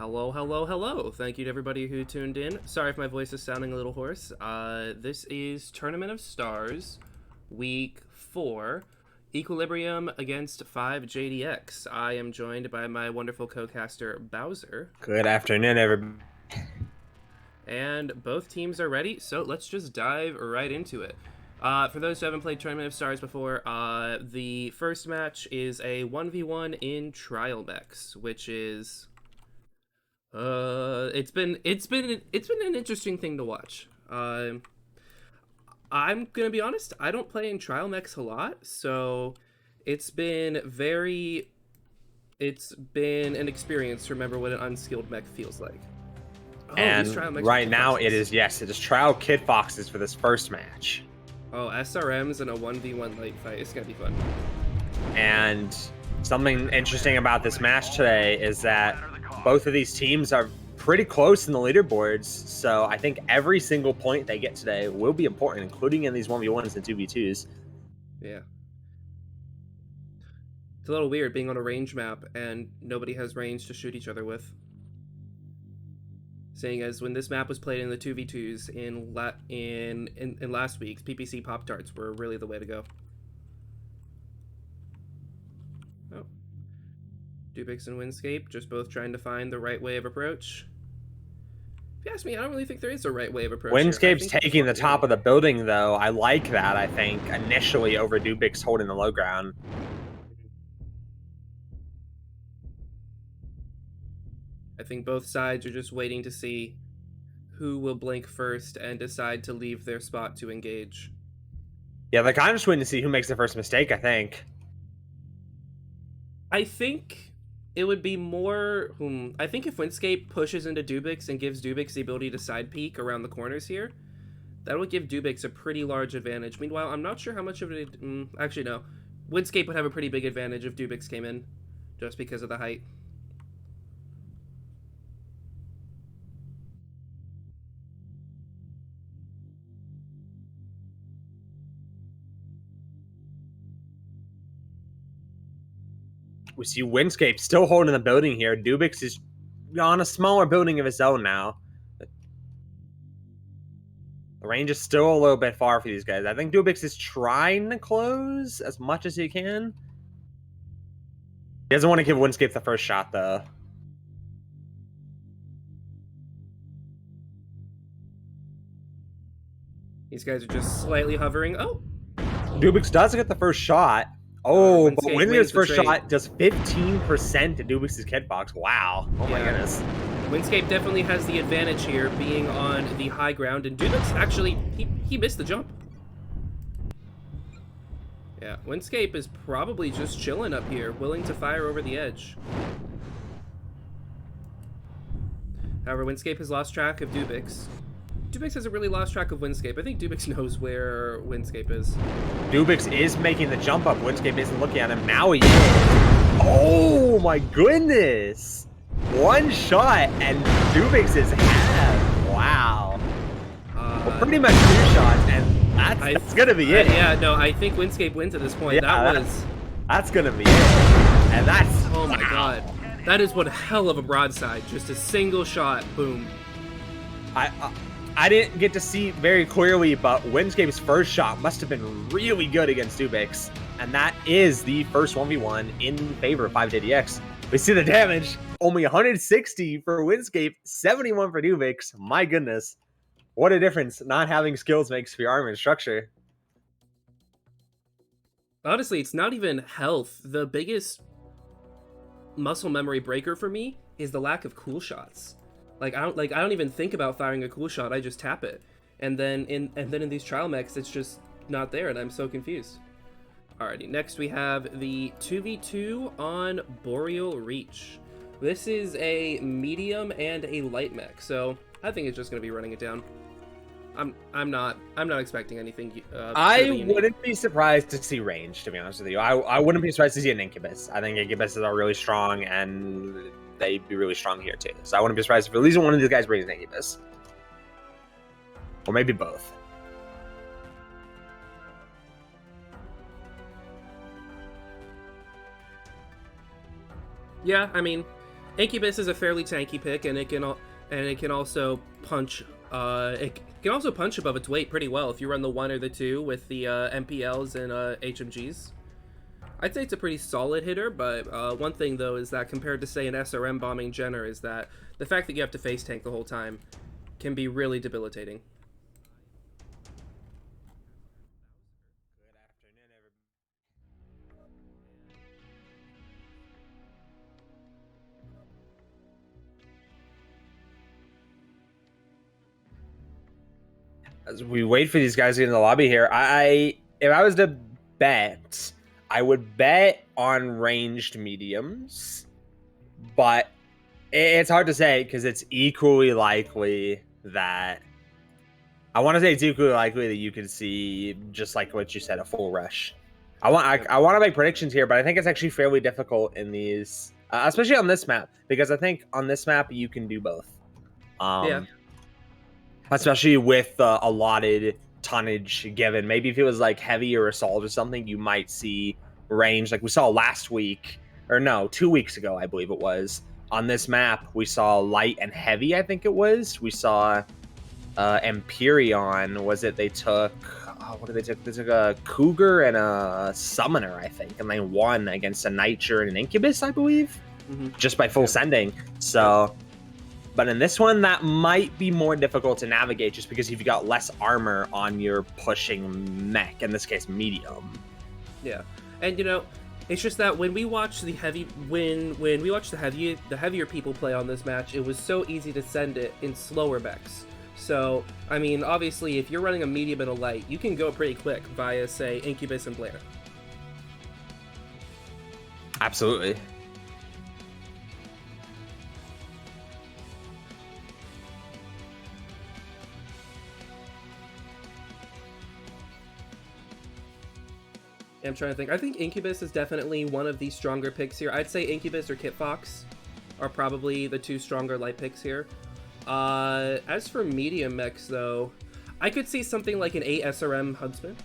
Hello, hello, hello. Thank you to everybody who tuned in. Sorry if my voice is sounding a little hoarse. This is Tournament of Stars, Week 4, Equilibrium against 5JDX. I am joined by my wonderful co-caster, Bowser. Good afternoon, everybody. And both teams are ready, so let's just dive right into it. For those who haven't played Tournament of Stars before, the first match is a 1v1 in Trial Mechs, which is... it's been an interesting thing to watch. I'm gonna be honest. I don't play in trial mechs a lot, so it's been an experience to remember what an unskilled mech feels like. Oh, And right now it is trial kit foxes for this first match. Oh, SRMs and a 1v1 late fight. It's gonna be fun. And something interesting about this match today is that both of these teams are pretty close in the leaderboards, so I think every single point they get today will be important, including in these 1v1s and 2v2s. Yeah. It's a little weird being on a range map and nobody has range to shoot each other with. Seeing as when this map was played in the 2v2s in last week's, PPC Pop-Tarts were really the way to go. Oh. Dubix and Windscape just both trying to find the right way of approach. If you ask me, I don't really think there is a right way of approach. Windscape's taking the top of the building, though. I like that, I think, initially over Dubix holding the low ground. I think both sides are just waiting to see who will blink first and decide to leave their spot to engage. Yeah, they're kind of just waiting to see who makes the first mistake, I think. I think it would be more... I think if Windscape pushes into Dubix and gives Dubix the ability to side peek around the corners here, that would give Dubix a pretty large advantage. Meanwhile, I'm not sure how much of it... actually, no. Windscape would have a pretty big advantage if Dubix came in, just because of the height. We see Windscape still holding the building here. Dubix is on a smaller building of his own now. The range is still a little bit far for these guys. I think Dubix is trying to close as much as he can. He doesn't want to give Windscape the first shot, though. These guys are just slightly hovering. Oh! Dubix does get the first shot. Oh, but Windscape's first trade. shot does 15% to Dubix's kit box. Wow. Oh my goodness. Windscape definitely has the advantage here, being on the high ground, and Dubix actually, he missed the jump. Yeah, Windscape is probably just chilling up here, willing to fire over the edge. However, Windscape has lost track of Dubix. Dubix hasn't really lost track of Windscape. I think Dubix knows where Windscape is. Dubix is making the jump up. Windscape isn't looking at him. Now he is. Oh my goodness. One shot and Dubix is half. Wow. Well, pretty much two shots, and that's going to be it. Yeah, no, I think Windscape wins at this point. Yeah, that's going to be it. And that's... Oh my god. That is one hell of a broadside. Just a single shot. Boom. I didn't get to see very clearly, but Windscape's first shot must have been really good against Dubix. And that is the first 1v1 in favor of 5JDX. We see the damage. Only 160 for Windscape, 71 for Dubix. My goodness. What a difference not having skills makes for your armor and structure. Honestly, it's not even health. The biggest muscle memory breaker for me is the lack of cool shots. I don't even think about firing a cool shot. I just tap it, and then in these trial mechs, it's just not there, and I'm so confused. Alrighty, next we have the 2v2 on Boreal Reach. This is a medium and a light mech, so I think it's just gonna be running it down. I'm not expecting anything. I wouldn't be surprised to see range, to be honest with you. I wouldn't be surprised to see an Incubus. I think Incubuses are really strong, and they'd be really strong here too. So I wouldn't be surprised if at least one of these guys brings an Incubus. Or maybe both. Yeah, I mean, Incubus is a fairly tanky pick, and it can also punch. It can also punch above its weight pretty well if you run the 1 or the 2 with the MPLs and HMGs. I'd say it's a pretty solid hitter, but one thing though is that compared to say an SRM bombing Jenner, is that the fact that you have to face tank the whole time can be really debilitating. As we wait for these guys to get in the lobby here, if I was to bet, I would bet on ranged mediums, but it's hard to say because it's equally likely that you could see, just like what you said, a full rush. I want to make predictions here, but I think it's actually fairly difficult in these, especially on this map, because I think on this map you can do both. Yeah. Especially with allotted tonnage given. Maybe if it was like heavy or assault or something, you might see range like we saw last week, or no, 2 weeks ago, I believe it was. On this map, we saw light and heavy, I think it was. We saw Empyreon, was it? They took, what did they take? They took a Cougar and a Summoner, I think, and they won against a Nitro and an Incubus, I believe, just by full sending. So, but in this one, that might be more difficult to navigate just because you've got less armor on your pushing mech, in this case, medium. Yeah, and you know, it's just that when we watch the heavier people play on this match, it was so easy to send it in slower mechs. So, I mean, obviously, if you're running a medium and a light, you can go pretty quick via, say, Incubus and Blair. Absolutely. I'm trying to think. I think Incubus is definitely one of the stronger picks here. I'd say Incubus or Kit Fox are probably the 2 stronger light picks here. As for medium mechs, though, I could see something like an 8 SRM Huntsman,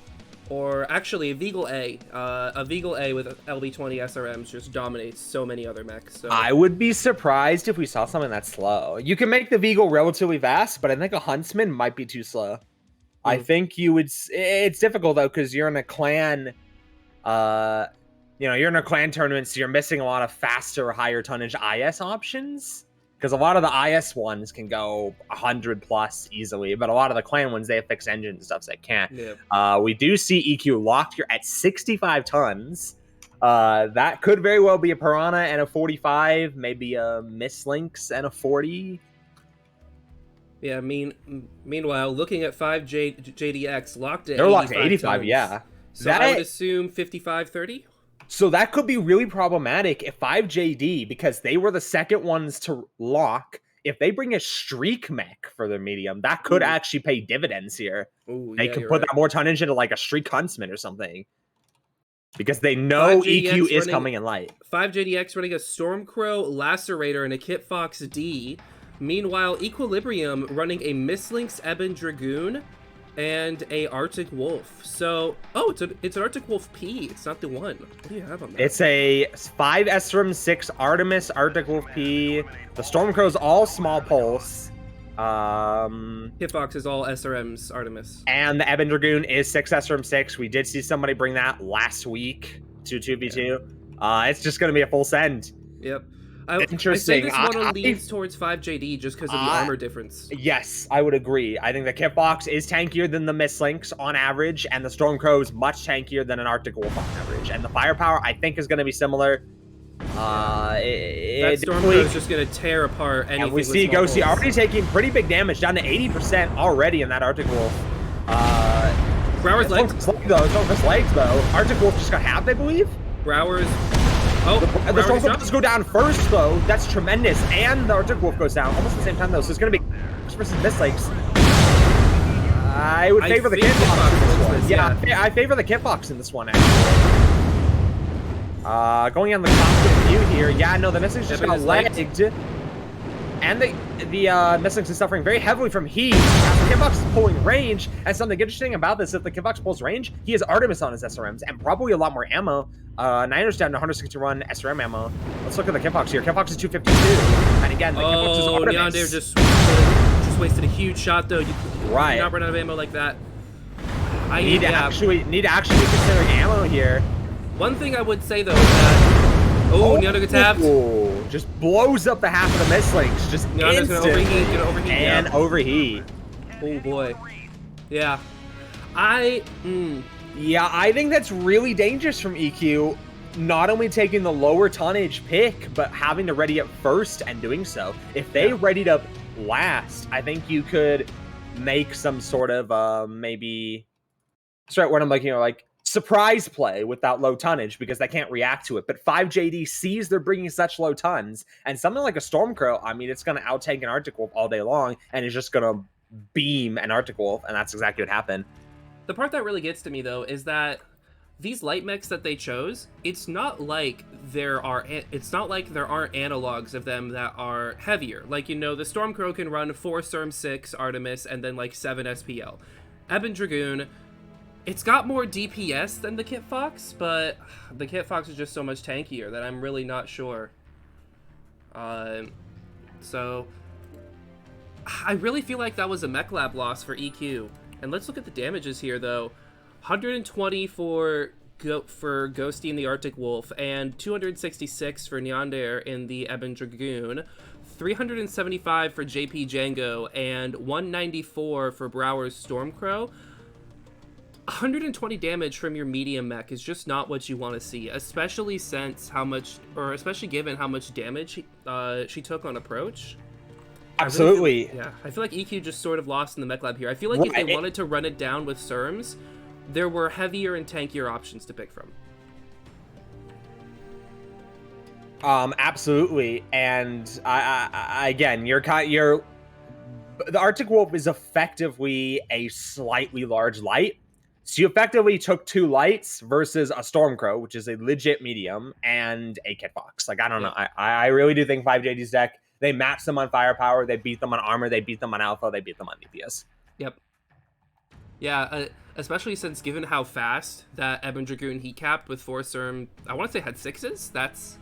or actually a Veagle A. A Veagle A with LB20 SRMs just dominates so many other mechs. So. I would be surprised if we saw something that slow. You can make the Veagle relatively fast, but I think a Huntsman might be too slow. I think you would. It's difficult though because you're in a clan. You're in a clan tournament, so you're missing a lot of faster, higher tonnage IS options. Because a lot of the IS ones can go 100 plus easily, but a lot of the clan ones, they have fixed engines and stuff, so they can't. Yeah. We do see EQ locked here at 65 tons. That could very well be a Piranha and a 45, maybe a Mislinks and a 40. Yeah, meanwhile, looking at 5JDX locked at they're 85 locked at 85, tons. yeah. So I would assume 55-30? So that could be really problematic if 5JD, because they were the second ones to lock, if they bring a streak mech for their medium, that could actually pay dividends here. They could put that more tonnage into like a streak huntsman or something. Because they know EQ is coming in light. 5JDX running a Stormcrow, Lacerator, and a Kit Fox D. Meanwhile, Equilibrium running a Mislinks Ebon Dragoon and a Arctic Wolf. So, it's an Arctic Wolf P. It's not the 1. What do you have on that? It's a 5 SRM 6 Artemis Arctic Wolf P. The Stormcrow's all small pulse. Hitfox is all SRM's Artemis. And the Ebon Dragoon is 6 SRM 6. We did see somebody bring that last week to 2v2. Yeah. It's just going to be a full send. Yep. Interesting. I think this one leans towards 5JD just because of the armor difference. Yes, I would agree. I think the Kit Fox is tankier than the Mislinks on average, and the Stormcrow is much tankier than an Arctic Wolf on average. And the firepower, I think, is going to be similar. That Stormcrow is just going to tear apart anything. And we see Ghosty already taking pretty big damage, down to 80% already in that Arctic Wolf. Brower's legs. It's over legs, though. Arctic Wolf just got halved, I believe. Brower's... the Stormcrow does go down first, though. That's tremendous. And the Arctic Wolf goes down almost at the same time, though. So it's going to be versus Mislinks. I would favor the Kit Fox in this one. Yeah, I favor the Kit Fox in this one, actually. Going on the cockpit view here. Yeah, no, the Mislinks just got legged. And the Mislinks is suffering very heavily from heat. As the Kitfox is pulling range, and something interesting about this, if the Kitfox pulls range, he has Artemis on his SRMs, and probably a lot more ammo. Niners down to 161 SRM ammo. Let's look at the Kitfox here. Kitfox is 252. And again, the Kitfox is Artemis. Neonder just wasted a huge shot, though. You cannot run out of ammo like that. I need to actually be considering ammo here. One thing I would say, though, is that... Neonder gets tapped. Just blows up the half of the Mislinks. Just Neonder's gonna overheat, and overheat. Oh boy. Yeah. Yeah, I think that's really dangerous from EQ. Not only taking the lower tonnage pick, but having to ready up first and doing so. If they readied up last, I think you could make some sort of maybe. That's right. What I'm looking at, like surprise play with that low tonnage because they can't react to it. But 5JD sees they're bringing such low tons, and something like a Stormcrow, I mean, it's going to outtake an Arctic Wolf all day long, and it's just going to beam an Arctic Wolf, and that's exactly what happened. The part that really gets to me, though, is that these light mechs that they chose, it's not like there aren't analogs of them that are heavier. Like, you know, the Stormcrow can run 4 Sturm 6 Artemis and then like 7 SPL. Ebon Dragoon, it's got more DPS than the Kitfox, but the Kitfox is just so much tankier that I'm really not sure. So I really feel like that was a mech lab loss for EQ. And let's look at the damages here, though. 120 for Ghosty in the Arctic Wolf, and 266 for Neonder in the Ebon Dragoon, 375 for JP Django, and 194 for Brower's Stormcrow. 120 damage from your medium mech is just not what you want to see, especially given how much damage she took on approach. Absolutely. I feel like EQ just sort of lost in the mech lab here. I feel like if they wanted to run it down with SERMs, there were heavier and tankier options to pick from. Absolutely. And again, the Arctic Wolf is effectively a slightly large light. So you effectively took 2 lights versus a Stormcrow, which is a legit medium, and a Kitfox. Like, I don't know. I really do think 5JD's deck, they match them on firepower, they beat them on armor, they beat them on alpha, they beat them on DPS. Yep. Yeah, especially since given how fast that Ebon Dragoon heat capped with 4 Sturm, I want to say had 6s. That's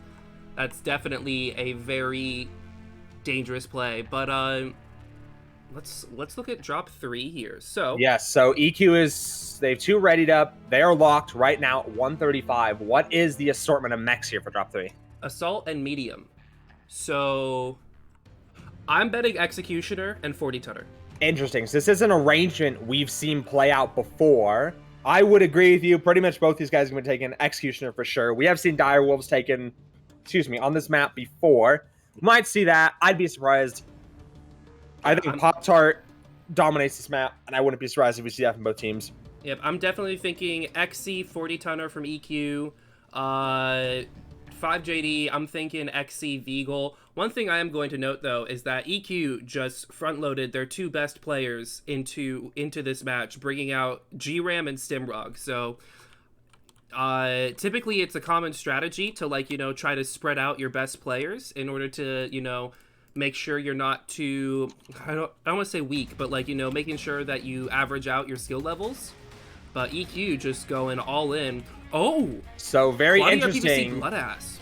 definitely a very dangerous play. But let's look at drop 3 here. So so EQ they have 2 readied up. They are locked right now at 135. What is the assortment of mechs here for drop 3? Assault and medium. So I'm betting Executioner and 40 Tonner. Interesting. So this is an arrangement we've seen play out before. I would agree with you. Pretty much both these guys have been taking Executioner for sure. We have seen Dire Wolves taken, on this map before. We might see that. I'd be surprised. I think Pop-Tart dominates this map, and I wouldn't be surprised if we see that from both teams. Yep, I'm definitely thinking XC, 40 Tonner from EQ, 5JD, I'm thinking XC, Veagle. One thing I am going to note, though, is that EQ just front-loaded their 2 best players into this match, bringing out GRAM and Stimrog. So typically it's a common strategy to, try to spread out your best players in order to, make sure you're not too, I don't want to say weak, but making sure that you average out your skill levels. But EQ just going all in. Oh, so very interesting. PPC Bloodass.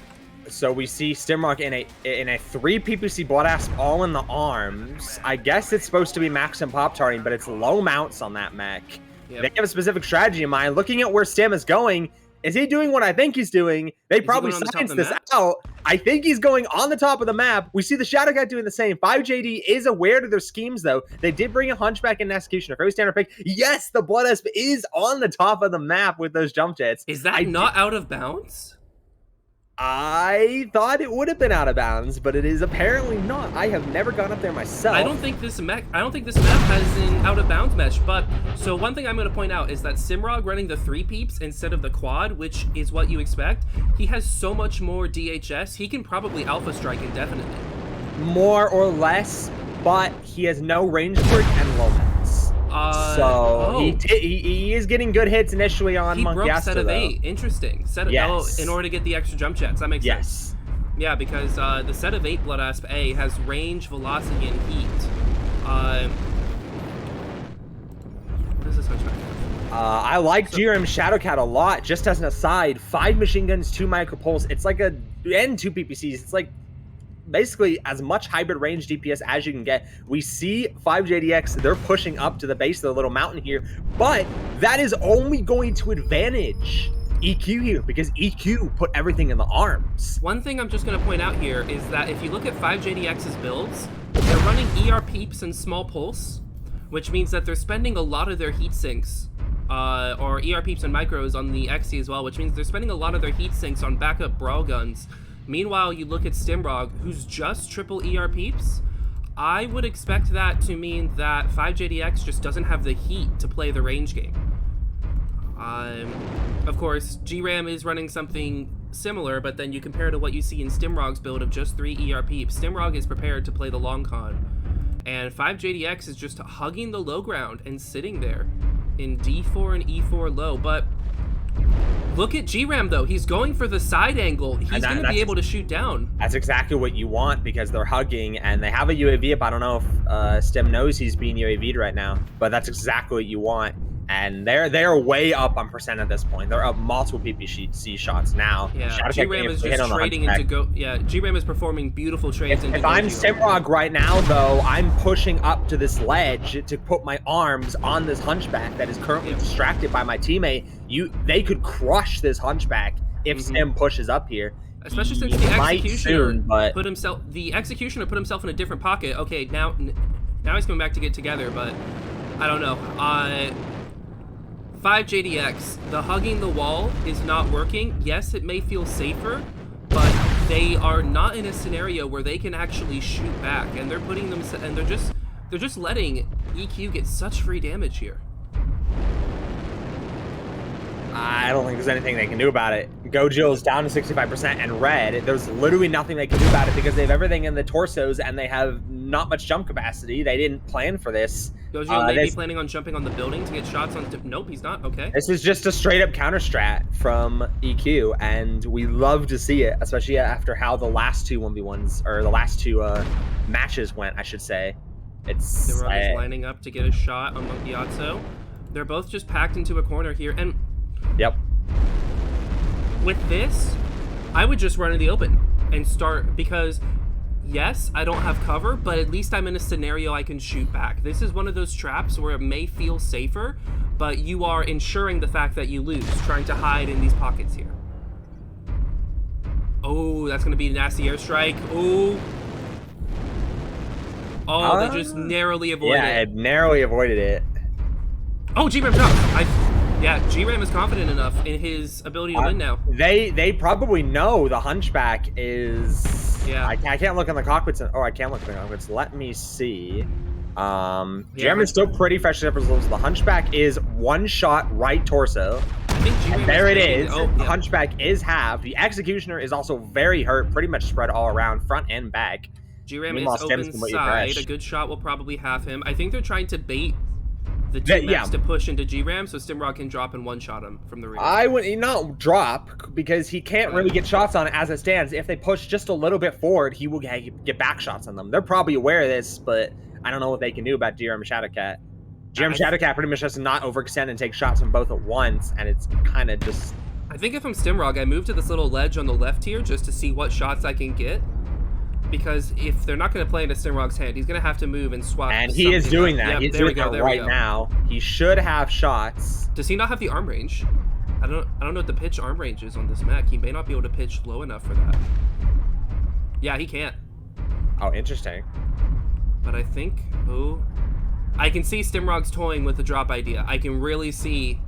So we see Stimrock in a 3 PPC Bloodass all in the arms. I guess it's supposed to be max and pop-tarting, but it's low mounts on that mech. Yep. They have a specific strategy in mind. Looking at where Stim is going, is he doing what I think he's doing? They probably scienced this out. I think he's going on the top of the map. We see the Shadow Cat doing the same. 5JD is aware to their schemes, though. They did bring a Hunchback in Executioner. Very standard pick. Yes, the Blood Esp is on the top of the map with those jump jets. Is that not out of bounds? I thought it would have been out of bounds, but it is apparently not. I have never gone up there myself. I don't think this map has an out of bounds mesh. But so one thing I'm going to point out is that Simrog running the 3 peeps instead of the quad, which is what you expect, he has so much more DHS. He can probably alpha strike indefinitely. More or less, but he has no range work and low mats. He is getting good hits initially on Monkey. He broke set of 8. Interesting. In order to get the extra jump jets. That makes sense. Yeah, because the set of 8 Blood Asp A has range, velocity, and heat. What does this Hunchback have? I like GRM Shadowcat a lot. Just as an aside, 5 machine guns, 2 micropulse. It's like and 2 PPCs. It's like basically as much hybrid range DPS as you can get. We see 5JDX, they're pushing up to the base of the little mountain here, but that is only going to advantage EQ here because EQ put everything in the arms. One thing I'm just going to point out here is that if you look at 5JDX's builds, they're running ER Peeps and Small Pulse, which means that they're spending a lot of their heat sinks, or ER Peeps and Micros on the XC as well, which means they're spending a lot of their heat sinks on backup Brawl guns. Meanwhile, you look at Stimrog, who's just triple ER Peeps. I would expect that to mean that 5JDX just doesn't have the heat to play the range game. Of course, GRAM is running something similar, but then you compare to what you see in Stimrog's build of just 3 ER Peeps. Stimrog is prepared to play the long con, and 5JDX is just hugging the low ground and sitting there in D4 and E4 low, but look at GRAM though. He's going for the side angle. He's going to be able to shoot down. That's exactly what you want because they're hugging and they have a UAV up. I don't know if Stim knows he's being UAV'd right now, but that's exactly what you want. And they're way up on percent at this point. They're up multiple PPC shots now. Yeah, GRAM is just trading into go. Yeah, GRAM is performing beautiful trades. If I'm Stimrog right now, though, I'm pushing up to this ledge to put my arms on this Hunchback that is currently distracted by my teammate. They could crush this Hunchback if Stim pushes up here. Especially since the Executioner put himself in a different pocket. Okay, now he's coming back to get together, but I don't know. 5JDX, the hugging the wall is not working. Yes, it may feel safer, but they are not in a scenario where they can actually shoot back, and they're putting them, and they're just letting EQ get such free damage here. I don't think there's anything they can do about it. Gojil's down to 65% and red. There's literally nothing they can do about it because they have everything in the torsos and they have not much jump capacity. They didn't plan for this. Gojil may be planning on jumping on the building to get shots on... Nope, he's not. Okay. This is just a straight up counter strat from EQ, and we love to see it, especially after how the last two 1v1s, or the last two matches went, I should say. It's... They're always lining up to get a shot on Monkeyotso. They're both just packed into a corner here, and... Yep. With this, I would just run in the open and start, because yes, I don't have cover, but at least I'm in a scenario I can shoot back. This is one of those traps where it may feel safer, but you are ensuring the fact that you lose, trying to hide in these pockets here. Oh, that's going to be a nasty airstrike. Oh, they just narrowly avoided it. Yeah, it narrowly avoided it. Oh, GRAM dropped. Yeah, GRAM is confident enough in his ability to win now. They probably know the Hunchback is... Yeah. I can't look in the cockpits. I can look in the cockpits. Let me see. GRAM is still pretty fresh as results. The Hunchback is one shot right torso. I think GRAM and there it is. The Hunchback is halved. The Executioner is also very hurt, pretty much spread all around, front and back. GRAM is open side. A good shot will probably have him. I think they're trying to bait the two maps to push into GRAM so Stimrog can drop and one-shot him from the rear. I would not drop because he can't really get shots on it as it stands. If they push just a little bit forward, he will get back shots on them. They're probably aware of this, but I don't know what they can do about GRM Shadowcat. GRM Shadowcat pretty much has to not overextend and take shots from both at once, and it's kind of just... I think if I'm Stimrog, I move to this little ledge on the left here just to see what shots I can get. Because if they're not going to play into Stimrog's hand, he's going to have to move and swap. And he is doing that. He's doing that right now. He should have shots. Does he not have the arm range? I don't know what the pitch arm range is on this mech. He may not be able to pitch low enough for that. Yeah, he can't. Oh, interesting. But I think... Oh... I can see Stimrog's toying with the drop idea. I can really see...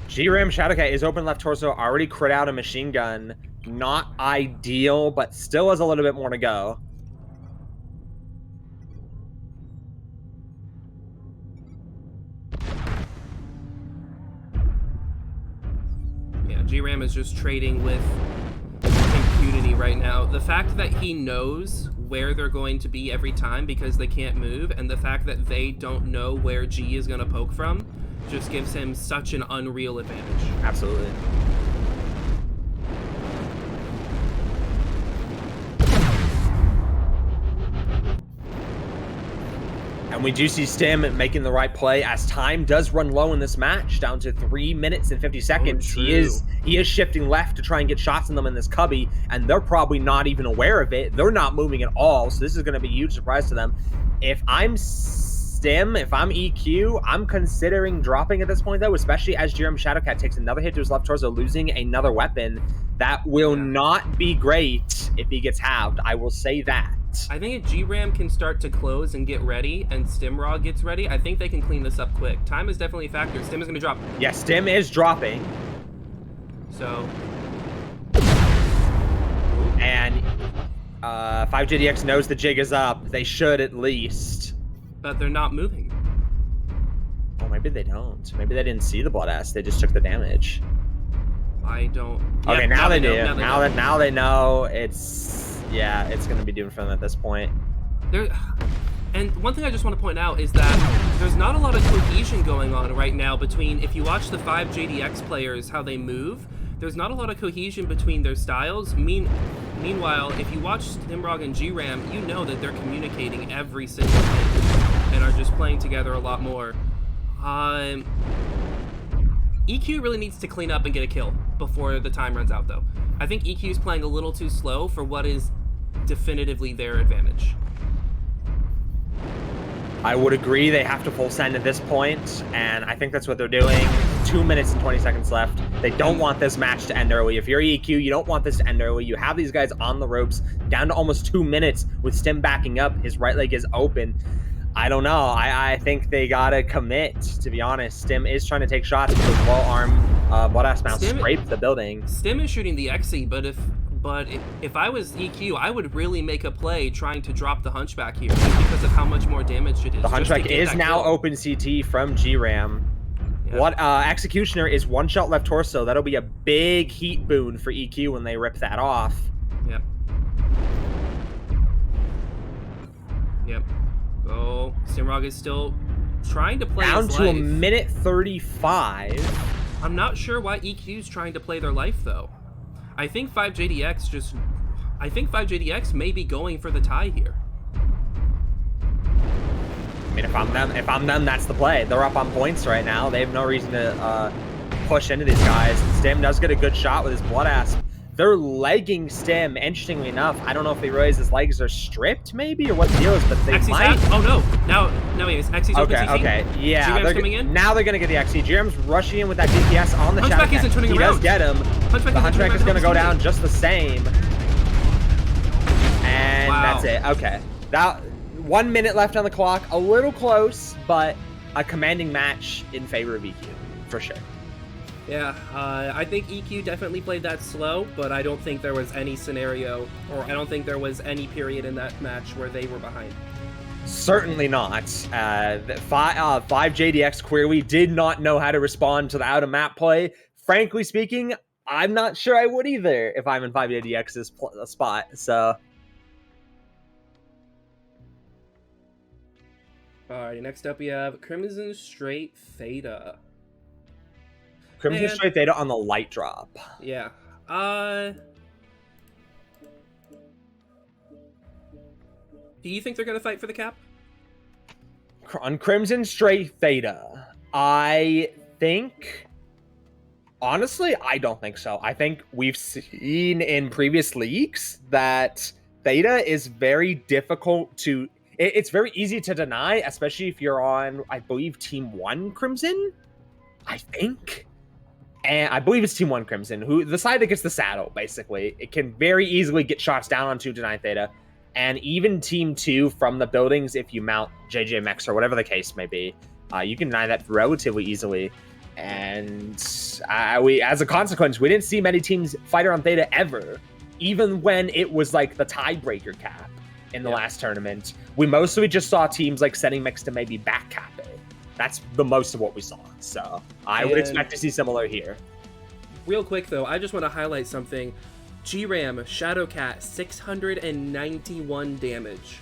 GRAM Shadowcat is open left torso, already crit out a machine gun. Not ideal, but still has a little bit more to go. Yeah, GRAM is just trading with impunity right now. The fact that he knows where they're going to be every time because they can't move, and the fact that they don't know where G is going to poke from, just gives him such an unreal advantage. Absolutely. And we do see Stim making the right play as time does run low in this match, down to 3 minutes and 50 seconds. true. He is shifting left to try and get shots on them in this cubby, and they're probably not even aware of it. They're not moving at all, so this is going to be a huge surprise to them. If I'm Stim, if I'm EQ, I'm considering dropping at this point, though, especially as Jerem Shadowcat takes another hit to his left torso, losing another weapon. That will not be great if he gets halved. I will say that. I think if G-Ram can start to close and get ready, and Stimrog gets ready, I think they can clean this up quick. Time is definitely a factor. Stim is going to drop. Yeah, Stim is dropping. So. And 5JDX knows the jig is up. They should at least. But they're not moving. Oh, maybe they don't. Maybe they didn't see the blood ass. They just took the damage. I don't. Okay, Yeah, now they do. Now Now they know. It's going to be doomed for them at this point. And one thing I just want to point out is that there's not a lot of cohesion going on right now between, if you watch the 5JDX players, how they move, there's not a lot of cohesion between their styles. Meanwhile, if you watch Stimrog and G-Ram, you know that they're communicating every single thing and are just playing together a lot more. EQ really needs to clean up and get a kill before the time runs out, though. I think EQ is playing a little too slow for what is definitively their advantage. I would agree they have to full send at this point, and I think that's what they're doing. 2 minutes and 20 seconds left. They don't want this match to end early. If you're EQ, you don't want this to end early. You have these guys on the ropes, down to almost 2 minutes with Stim backing up. His right leg is open. I don't know. I think they gotta commit, to be honest. Stim is trying to take shots with his low arm. Butt-ass mouse scraped the building. Stim is shooting the XE, but if I was EQ, I would really make a play trying to drop the Hunchback here, just because of how much more damage it is. The Hunchback is now open CT from G-Ram. Yeah. What Executioner is one shot left torso. That'll be a big heat boon for EQ when they rip that off. Yep. Yep. Oh, Stimrog is still trying to play down his to life. a minute 35. I'm not sure why EQ's trying to play their life, though. I think 5JDX may be going for the tie here. I mean, if I'm them, that's the play. They're up on points right now. They have no reason to push into these guys. Stim does get a good shot with his blood ass. They're legging Stim, interestingly enough. I don't know if they realize his legs are stripped, maybe, or what the deal is, but they might. Oh, no. Now he is. XC's open CC. Okay, yeah. G-Ram's coming in. Now they're going to get the XC. G-Ram's rushing in with that DPS on the Shadow. Hunchback isn't turning around. He does get him. The Hunchback is going to go down just the same. And that's it. Okay. That 1 minute left on the clock. A little close, but a commanding match in favor of EQ, for sure. Yeah, I think EQ definitely played that slow, but I don't think there was any scenario, or I don't think there was any period in that match where they were behind. Certainly not. 5JDX clearly did not know how to respond to the out-of-map play. Frankly speaking, I'm not sure I would either if I'm in 5JDX's spot, so... Alright, next up we have Crimson Straight Theta. Crimson Straight Theta on the light drop. Yeah. Do you think they're going to fight for the cap? On Crimson Straight Theta, I think... Honestly, I don't think so. I think we've seen in previous leagues that Theta is very difficult to... It's very easy to deny, especially if you're on, I believe, Team 1 Crimson? I think? And I believe it's Team 1 Crimson, who the side that gets the saddle, basically. It can very easily get shots down on 2 deny Theta. And even Team 2 from the buildings, if you mount JJ Mex or whatever the case may be, you can deny that relatively easily. And we, as a consequence, we didn't see many teams fight around Theta ever, even when it was like the tiebreaker cap in the last tournament. We mostly just saw teams like setting Mex to maybe back cap it. That's the most of what we saw. So I would expect to see similar here. Real quick, though, I just want to highlight something. G-Ram, Shadowcat, 691 damage.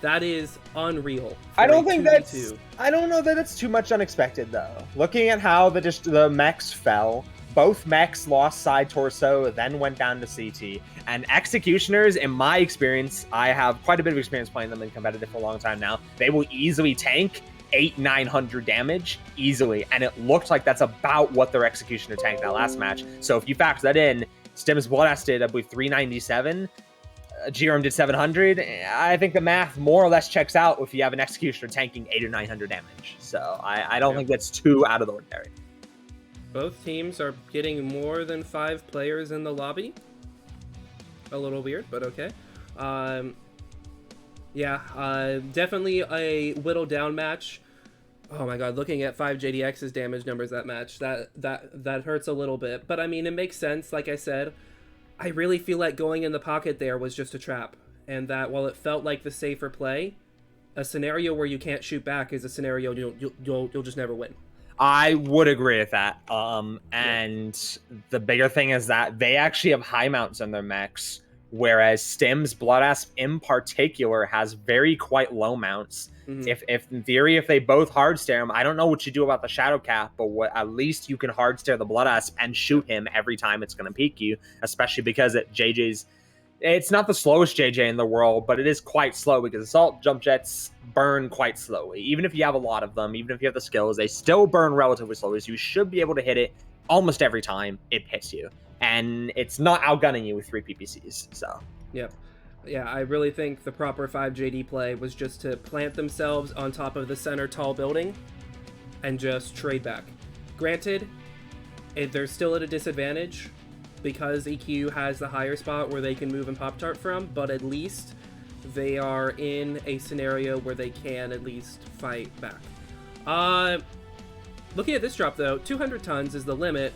That is unreal. I don't think that's... I don't know that it's too much unexpected, though. Looking at how the Mechs fell, both mechs lost side torso, then went down to CT. And Executioners, in my experience, I have quite a bit of experience playing them in competitive for a long time now. They will easily tank 800-900 damage easily, and it looked like that's about what their Executioner tanked that last match. So if you factor that in, Stim's Bloodhouse did, I believe, 397. GRM did 700. I think the math more or less checks out if you have an Executioner tanking 800 or 900 damage. So I don't think that's too out of the ordinary. Both teams are getting more than 5 players in the lobby. A little weird, but okay. Definitely a whittled down match. Oh my god, looking at 5JDX's damage numbers that match, that hurts a little bit. But I mean, it makes sense. Like I said, I really feel like going in the pocket there was just a trap, and that while it felt like the safer play, a scenario where you can't shoot back is a scenario you'll just never win. I would agree with that. And the bigger thing is that they actually have high mounts in their mechs, whereas Stim's Bloodasp in particular has very quite low mounts. If in theory, if they both hard stare him, I don't know what you do about the Shadow Cap, but at least you can hard stare the Bloodasp and shoot him every time it's going to peek you, especially because it's not the slowest JJ in the world, but it is quite slow because assault jump jets burn quite slowly. Even if you have a lot of them, even if you have the skills, they still burn relatively slowly, so you should be able to hit it almost every time it hits you. And it's not outgunning you with 3 PPCs, so. Yep. Yeah, I really think the proper 5JD play was just to plant themselves on top of the center tall building and just trade back. Granted, they're still at a disadvantage because EQ has the higher spot where they can move and Pop-Tart from, but at least they are in a scenario where they can at least fight back. Looking at this drop though, 200 tons is the limit.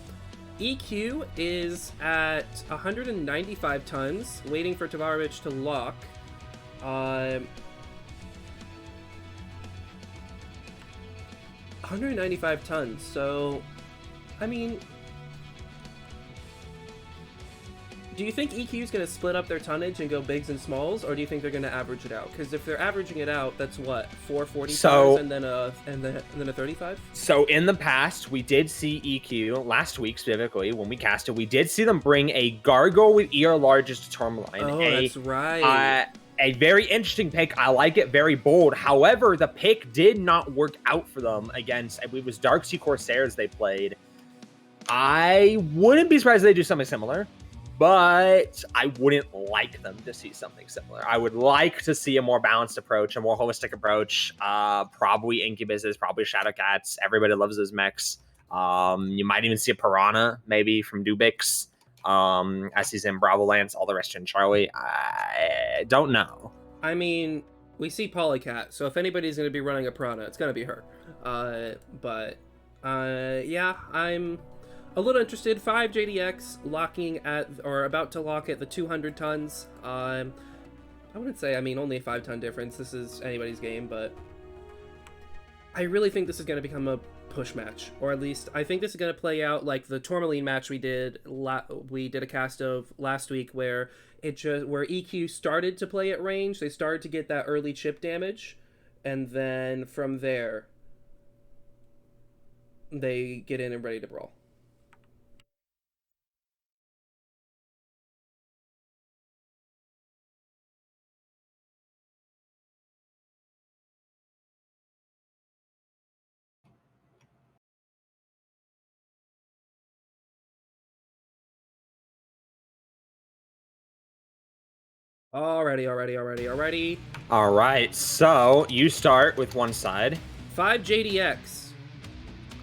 EQ is at 195 tons, waiting for Tavarovich to lock. 195 tons, so, I mean, do you think EQ is going to split up their tonnage and go bigs and smalls, or do you think they're going to average it out? Because if they're averaging it out, that's what, 440 tons and then a 35? So in the past, we did see EQ, last week specifically, when we casted, we did see them bring a Gargoyle with ER largest Tourmaline. Oh, that's right. A very interesting pick. I like it, very bold. However, the pick did not work out for them against, I believe it was Darksea Corsairs they played. I wouldn't be surprised if they do something similar, but I wouldn't like them to see something similar. I would like to see a more balanced approach, a more holistic approach. Probably Incubuses, probably Shadowcats. Everybody loves those mechs. You might even see a Piranha, maybe, from Dubix. I see some Bravo Lance, all the rest in Charlie. I don't know. I mean, we see Polycat, so if anybody's going to be running a Piranha, it's going to be her. Yeah, I'm a little interested. 5JDX locking at, or about to lock at the 200 tons. I wouldn't say, I mean, only a 5-ton difference. This is anybody's game, but I really think this is going to become a push match, or at least I think this is going to play out like the Tourmaline match we did a cast of last week, where EQ started to play at range. They started to get that early chip damage, and then from there they get in and ready to brawl. Alrighty. All right, so you start with one side. 5JDX,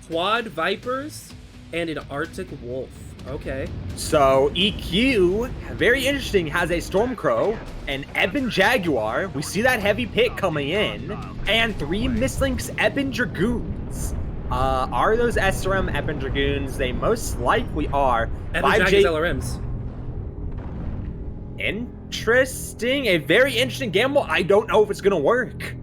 Quad Vipers, and an Arctic Wolf. Okay. So EQ, very interesting, has a Stormcrow, an Ebon Jaguar. We see that heavy pick coming in, and 3 Mistlinks Ebon Dragoons. Are those SRM Ebon Dragoons? They most likely are. Ebon Jaguars LRMs. Interesting. A very interesting gamble. I don't know if it's going to work.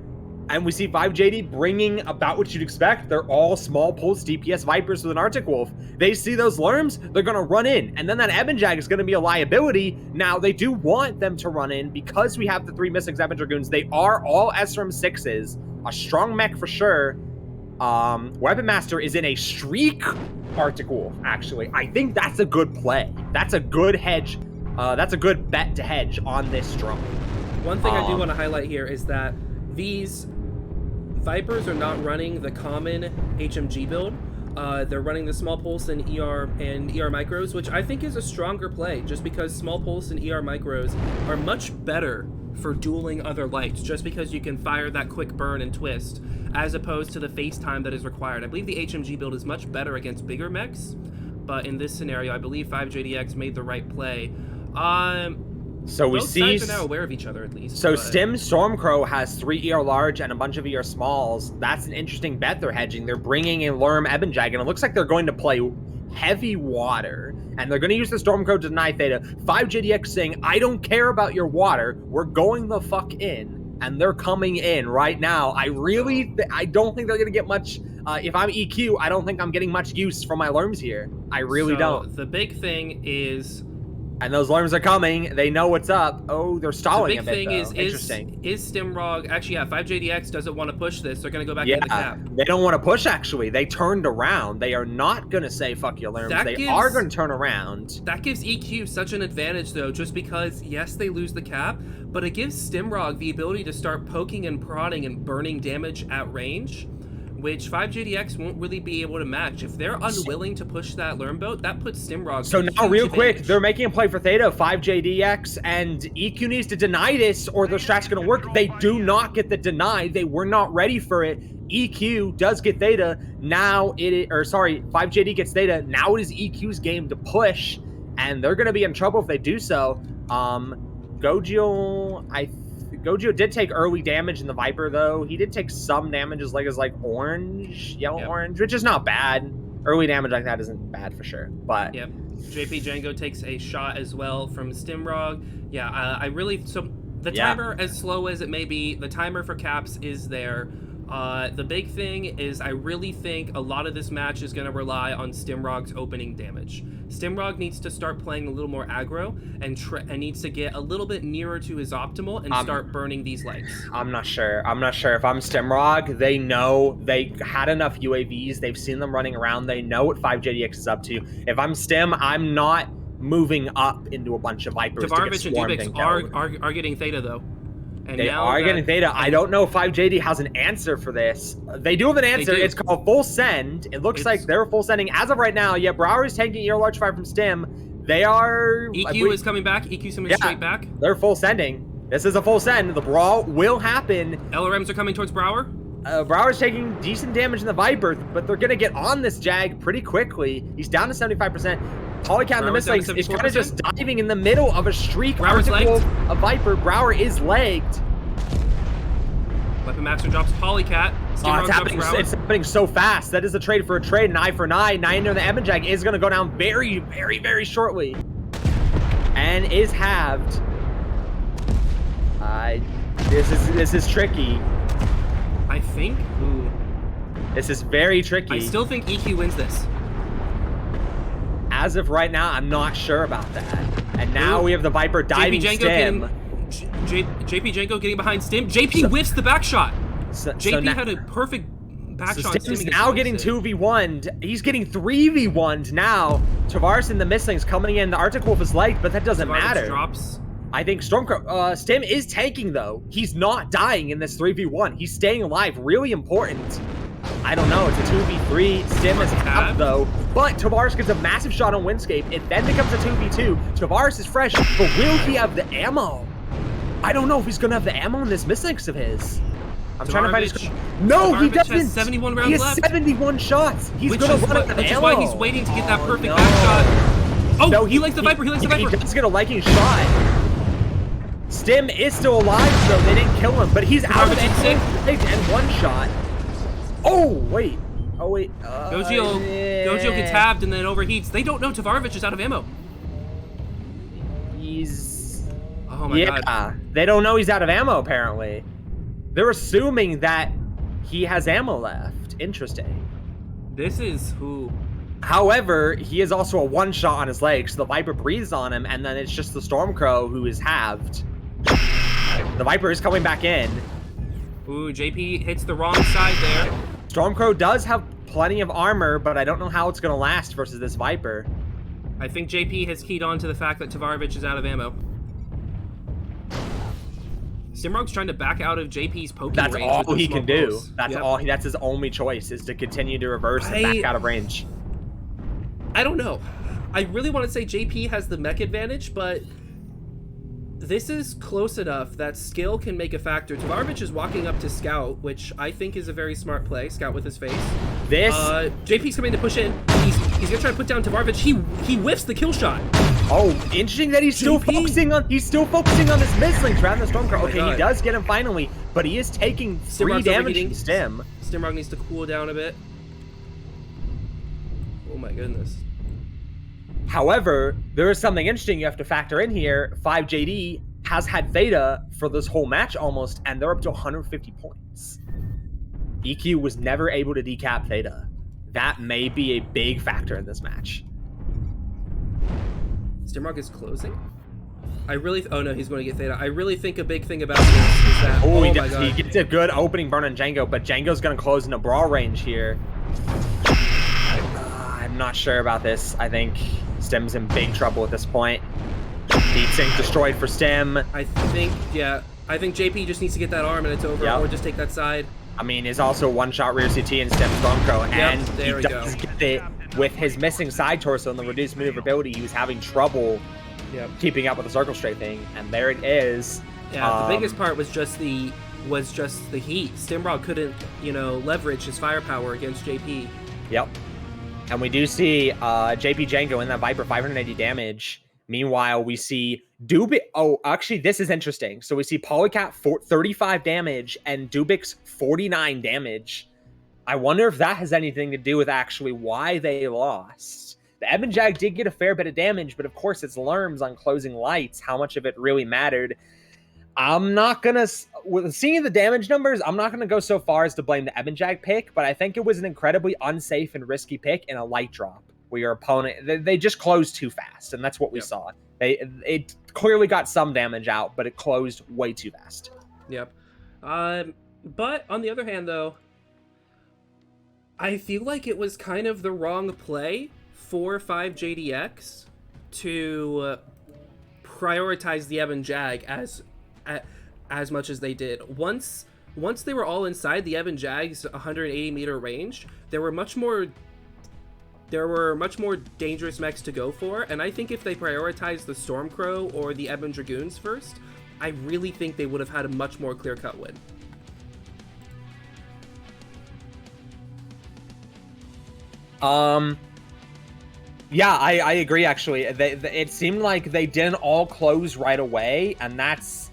And we see 5JD bringing about what you'd expect. They're all small pulse DPS Vipers with an Arctic Wolf. They see those Lerms, they're going to run in. And then that Ebon Jag is going to be a liability. Now, they do want them to run in because we have the 3 missing Ebon Dragoons. They are all SRM 6s. A strong mech for sure. Weapon Master is in a streak Arctic-Wolf, actually. I think that's a good play. That's a good hedge. That's a good bet to hedge on this drone. One thing I do want to highlight here is that these Vipers are not running the common HMG build. They're running the small pulse and ER micros, which I think is a stronger play, just because small pulse and ER micros are much better for dueling other lights, just because you can fire that quick burn and twist, as opposed to the face time that is required. I believe the HMG build is much better against bigger mechs, but in this scenario, I believe 5JDX made the right play. So we both see sides are now aware of each other, at least. So but... Stim Stormcrow has 3 ER large and a bunch of ER smalls. That's an interesting bet they're hedging. They're bringing in Lerm Ebonjag, and it looks like they're going to play heavy water, and they're going to use the Stormcrow to deny Theta. 5JDX saying, I don't care about your water. We're going the fuck in, and they're coming in right now. I don't think they're going to get much. If I'm EQ, I don't think I'm getting much use from my Lerms here. I really don't. The big thing is... And those Lerms are coming. They know what's up. Oh, they're stalling a bit, though. The big thing Interesting. is Stimrog... Actually, yeah, 5JDX doesn't want to push this. They're going to go back into the cap. They don't want to push, actually. They turned around. They are not going to say, fuck your Lerms. They are going to turn around. That gives EQ such an advantage, though, just because, yes, they lose the cap, but it gives Stimrog the ability to start poking and prodding and burning damage at range, which 5JDX won't really be able to match. If they're unwilling to push that Lerm boat, that puts Stimrog. So now, real quick, they're making a play for Theta, 5JDX, and EQ needs to deny this, or their strat's gonna work. They do not get the deny. They were not ready for it. EQ does get Theta. Now it is, or sorry, 5JD gets Theta. Now it is EQ's game to push, and they're gonna be in trouble if they do so. Gojo did take early damage in the Viper, though. He did take some damage as like orange, yellow-orange, which is not bad. Early damage like that isn't bad for sure, but... Yep. JP Django takes a shot as well from Stimrog. Yeah, the timer, as slow as it may be, the timer for caps is there. The big thing is I really think a lot of this match is going to rely on Stimrog's opening damage. Stimrog needs to start playing a little more aggro and needs to get a little bit nearer to his optimal and start burning these legs. I'm not sure. If I'm Stimrog, they know they had enough UAVs. They've seen them running around. They know what 5JDX is up to. If I'm Stim, I'm not moving up into a bunch of Vipers Tavarovich to get and Dubix are getting Theta, though. And they are getting Theta. I don't know if 5JD has an answer for this. They do have an answer. It's called full send. It looks like they're full sending as of right now. Yeah, Brower is taking ER large fire from Stim. They are... EQ is coming back. EQ's coming straight back. They're full sending. This is a full send. The brawl will happen. LRMs are coming towards Brower. Brower's taking decent damage in the Viper, but they're going to get on this Jag pretty quickly. He's down to 75%. Polycat in the mislings is kind of just diving in the middle of a streak. Brower's legged. A Viper. Brower is legged. Weapon Master drops Polycat. It's happening so fast. That is a trade for a trade, an eye for an eye. Niner the Ebonjag is going to go down very, very, very shortly. And is halved. This is tricky. I think. This is very tricky. I still think EQ wins this. As of right now, I'm not sure about that. And now we have the Viper diving Stim. JP Django getting behind Stim. JP whiffs the back shot. JP had a perfect back shot. Stim's now getting 2v1'd. He's getting 3v1'd now. Tavares in the mislings coming in. The Arctic Wolf is light, but that doesn't matter. Drops. I think Stormcrow, Stim is tanking though. He's not dying in this 3v1. He's staying alive, really important. I don't know, it's a 2v3. Stim is out though, but Tavares gets a massive shot on Windscape. It then becomes a 2v2. Tavares is fresh, but will he have the ammo? I don't know if he's gonna have the ammo in this mislinks of his. I'm trying to find his... No, he doesn't! Has 71 rounds he has left. 71 shots! He's gonna run out of ammo! Which is why he's waiting to get that perfect back shot. Oh, no, he likes the Viper, he likes the Viper! He does get a liking shot. Stim is still alive, though. They didn't kill him, but he's out of ammo. And one shot. Oh, wait. Gojo gets halved and then overheats. They don't know Tavarovich is out of ammo. Oh my god. They don't know he's out of ammo, apparently. They're assuming that he has ammo left. Interesting. This is who... However, he is also a one-shot on his leg, so the Viper breathes on him, and then it's just the Stormcrow who is halved. The Viper is coming back in. Ooh, JP hits the wrong side there. Stormcrow does have plenty of armor, but I don't know how it's going to last versus this Viper. I think JP has keyed on to the fact that Tavarovich is out of ammo. Simrog's trying to back out of JP's poking That's range. all he can do. That's That's his only choice, is to continue to reverse and back out of range. I don't know. I really want to say JP has the mech advantage, but this is close enough that skill can make a factor. Tavarovich is walking up to Scout, which I think is a very smart play. Scout with his face. JP's coming to push in. He's gonna try to put down Tavarovich. He whiffs the kill shot. Oh, interesting that he's still focusing on this mislink rather than Stormcrow. Okay, he does get him finally, but he is taking 3 damage from Stim. Stimrog needs to cool down a bit. Oh my goodness. However, there is something interesting you have to factor in here. 5JD has had Theta for this whole match almost, and they're up to 150 points. EQ was never able to decap Theta. That may be a big factor in this match. Stimrog is closing? Oh no, he's going to get Theta. I really think a big thing about this is that... Oh my God. He gets a good opening burn on Django, but Django's going to close into brawl range here. I'm not sure about this. I think Stim's in big trouble at this point. Heat sink destroyed for Stim. I think JP just needs to get that arm and it's over, or just take that side. I mean, he's also one-shot rear CT and Stim Stormcrow, and there we does get it with his missing side torso and the reduced maneuverability. He was having trouble keeping up with the circle strafing, and there it is. Yeah, the biggest part was just the heat. Stimrog couldn't, leverage his firepower against JP. Yep. And we do see JP Django in that Viper, 580 damage. Meanwhile, we see Dubik. Oh, actually, this is interesting. So we see Polycat 35 damage and Dubik's 49 damage. I wonder if that has anything to do with actually why they lost. The Ebon Jag did get a fair bit of damage, but of course it's Lerms on closing lights. How much of it really mattered? I'm not going to, with seeing the damage numbers, I'm not going to go so far as to blame the Ebon Jag pick, but I think it was an incredibly unsafe and risky pick in a light drop where your opponent, they just closed too fast, and that's what we saw. It clearly got some damage out, but it closed way too fast. Yep. But on the other hand, though, I feel like it was kind of the wrong play for 5JDX to prioritize the Ebon Jag as much as they did. Once they were all inside the Ebon Jag's 180 meter range, there were much more dangerous mechs to go for, and I think if they prioritized the Stormcrow or the Ebon Dragoons first, I really think they would have had a much more clear-cut win. Yeah, I agree, actually. It seemed like they didn't all close right away, and that's...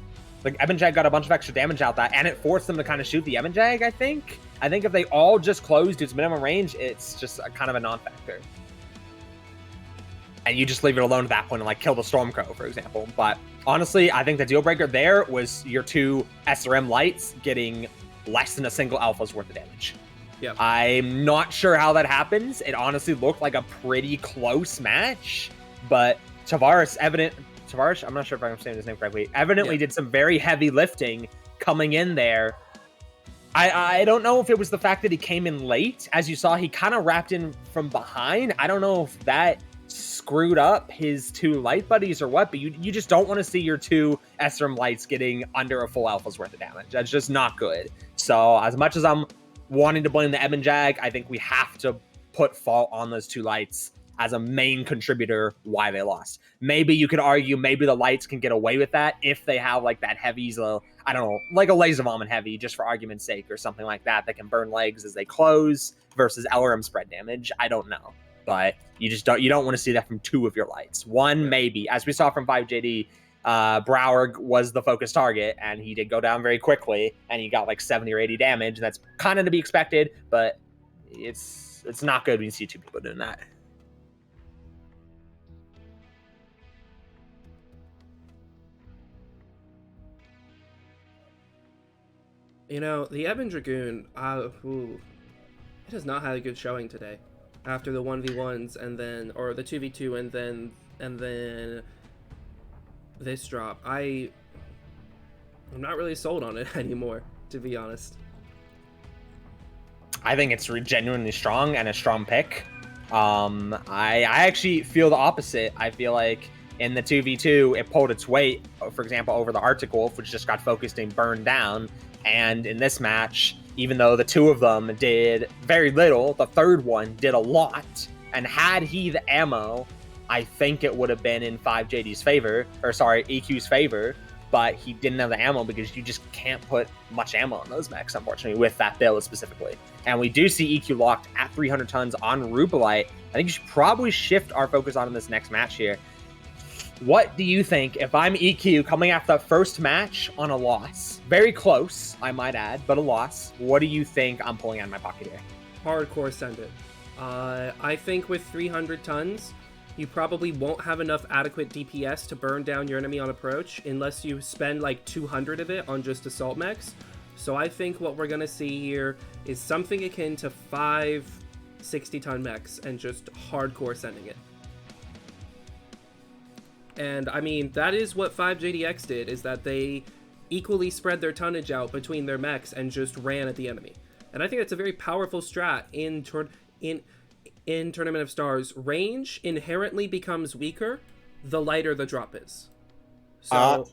Like, Ebon Jag got a bunch of extra damage out that, and it forced them to kind of shoot the Ebon Jag, I think. I think if they all just closed its minimum range, it's just kind of a non-factor. And you just leave it alone at that point and, like, kill the Stormcrow, for example. But honestly, I think the deal breaker there was your 2 SRM lights getting less than a single alpha's worth of damage. Yep. I'm not sure how that happens. It honestly looked like a pretty close match, but Tavares, I'm not sure if I'm saying his name correctly, evidently did some very heavy lifting coming in there. I don't know if it was the fact that he came in late. As you saw, he kind of wrapped in from behind. I don't know if that screwed up his 2 light buddies or what, but you just don't want to see your 2 SRM lights getting under a full alpha's worth of damage. That's just not good. So as much as I'm wanting to blame the Ebon Jag, I think we have to put fault on those 2 lights as a main contributor why they lost. Maybe you could argue maybe the lights can get away with that if they have like that heavy, I don't know, like a laser bomb and heavy, just for argument's sake, or something like that can burn legs as they close versus LRM spread damage. I don't know, but you don't want to see that from 2 of your lights. 1 maybe, as we saw from 5JD, Brower was the focus target, and he did go down very quickly, and he got like 70 or 80 damage. That's kind of to be expected, but it's not good when you see 2 people doing that. The Ebon Dragoon, it has not had a good showing today. After the 1v1s or the 2v2 and then this drop. I'm not really sold on it anymore, to be honest. I think it's genuinely strong and a strong pick. I actually feel the opposite. I feel like in the 2v2, it pulled its weight, for example, over the Arctic Wolf, which just got focused and burned down. And in this match, even though the two of them did very little, the third one did a lot. And had he the ammo, I think it would have been in 5JD's favor, or sorry, EQ's favor. But he didn't have the ammo because you just can't put much ammo on those mechs, unfortunately, with that build specifically. And we do see EQ locked at 300 tons on Rubelite. I think you should probably shift our focus on this next match here. What do you think if I'm EQ coming after that first match on a loss? Very close, I might add, but a loss. What do you think I'm pulling out of my pocket here? Hardcore send it. I think with 300 tons, you probably won't have enough adequate DPS to burn down your enemy on approach unless you spend like 200 of it on just assault mechs. So I think what we're going to see here is something akin to 5 60-ton mechs and just hardcore sending it. And I mean, that is what 5JDX did, is that they equally spread their tonnage out between their mechs and just ran at the enemy. And I think that's a very powerful strat in Tournament of Stars. Range inherently becomes weaker the lighter the drop is. So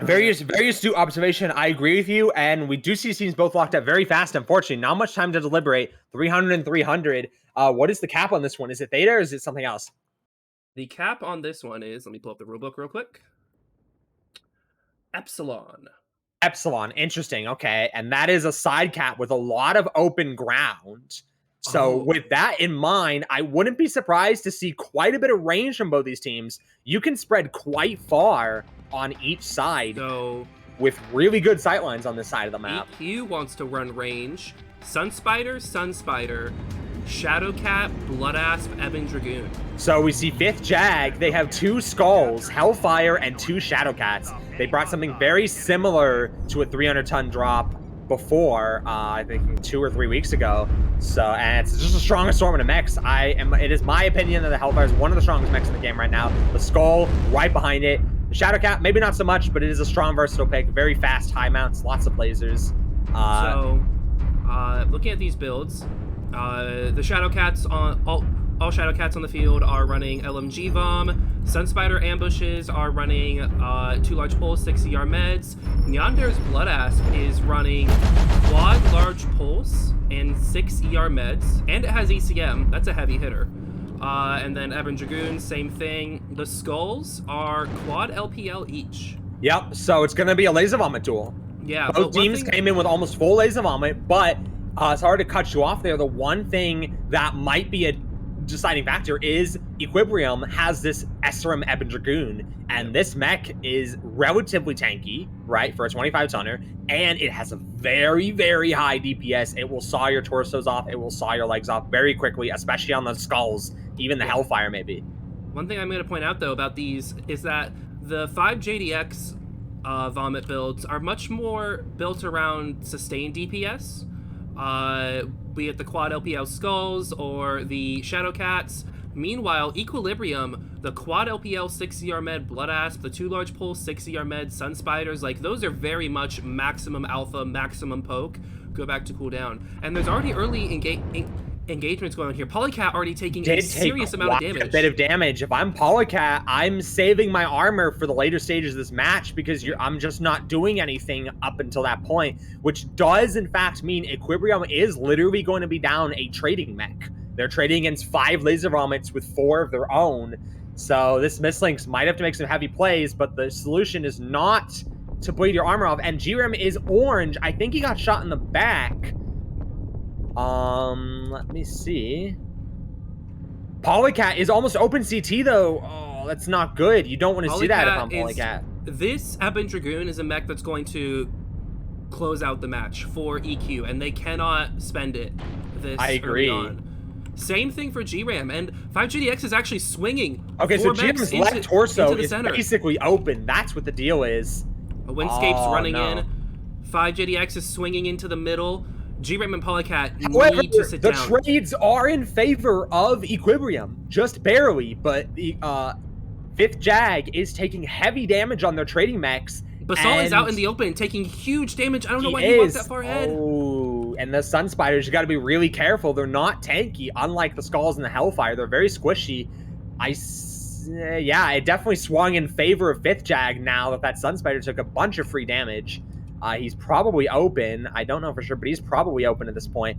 very astute observation. I agree with you, and we do see teams both locked up very fast. Unfortunately, not much time to deliberate. 300 and 300. What is the cap on this one? Is it Theta or is it something else? The cap on this one is, let me pull up the rulebook real quick. Epsilon. Epsilon, interesting. Okay, and that is a side cap with a lot of open ground. So with that in mind, I wouldn't be surprised to see quite a bit of range from both these teams. You can spread quite far on each side, so with really good sightlines on this side of the map. EQ wants to run range. Sunspider, Shadowcat, Bloodasp, Ebon Dragoon. So we see 5th Jag. They have 2 Skulls, Hellfire, and 2 Shadowcats. They brought something very similar to a 300-ton drop before, I think 2 or 3 weeks ago. So, and it's just a strong assortment of mechs. It is my opinion that the Hellfire is one of the strongest mechs in the game right now. The Skull right behind it. The Shadowcat, maybe not so much, but it is a strong, versatile pick. Very fast, high mounts, lots of lasers. Looking at these builds, the Shadowcats on all Shadowcats on the field are running LMG Vom. Sunspider ambushes are running 2 large pulls, 6 ER meds. Neander's Bloodasp is running quad large pulse and 6 ER meds, and it has ECM. That's a heavy hitter. And then Ebon Dragoon, same thing. The Skulls are quad LPL each. Yep, so it's going to be a laser vomit duel. Yeah, both teams came in with almost full laser vomit, but sorry to cut you off there. The one thing that might be a deciding factor is Equilibrium has this SRM Ebon Dragoon, and this mech is relatively tanky, right, for a 25-tonner, and it has a very, very high DPS. It will saw your torsos off, it will saw your legs off very quickly, especially on the Skulls, even the Hellfire maybe. One thing I'm going to point out, though, about these is that the 5JDX Vomit builds are much more built around sustained DPS, be it the quad LPL Skulls or the Shadowcats. Meanwhile, Equilibrium, the quad LPL 6 ER med Bloodasp, the 2 large pulse 6 ER med Sunspiders, like those are very much maximum alpha, maximum poke. Go back to cooldown. And there's already early engagements going on here. Polycat already taking a serious amount of damage. A bit of damage. If I'm Polycat, I'm saving my armor for the later stages of this match because I'm just not doing anything up until that point, which does in fact mean Equilibrium is literally going to be down a trading mech. They're trading against 5 laser vomits with 4 of their own. So this Mistlinks might have to make some heavy plays, but the solution is not to bleed your armor off. And GRM is orange. I think he got shot in the back. Let me see. Polycat is almost open CT though. Oh, that's not good. You don't want to see that if I'm Polycat. This Ebon Dragoon is a mech that's going to close out the match for EQ, and they cannot spend it this early on. Same thing for GRAM, and 5GDX is actually swinging. Okay, so GRAM's left torso is basically open. That's what the deal is. A Windscape's running in. 5JDX is swinging into the middle. GRAM and Polycat need to sit down. The trades are in favor of Equilibrium, just barely, but the 5th Jag is taking heavy damage on their trading mechs. Basalt is out in the open taking huge damage. I don't know why he walked that far ahead. Oh, Ooh, and the Sun Spiders, you got to be really careful. They're not tanky, unlike the Skulls and the Hellfire. They're very squishy. Yeah, it definitely swung in favor of 5th Jag now that Sun Spider took a bunch of free damage. He's probably open. I don't know for sure, but he's probably open at this point.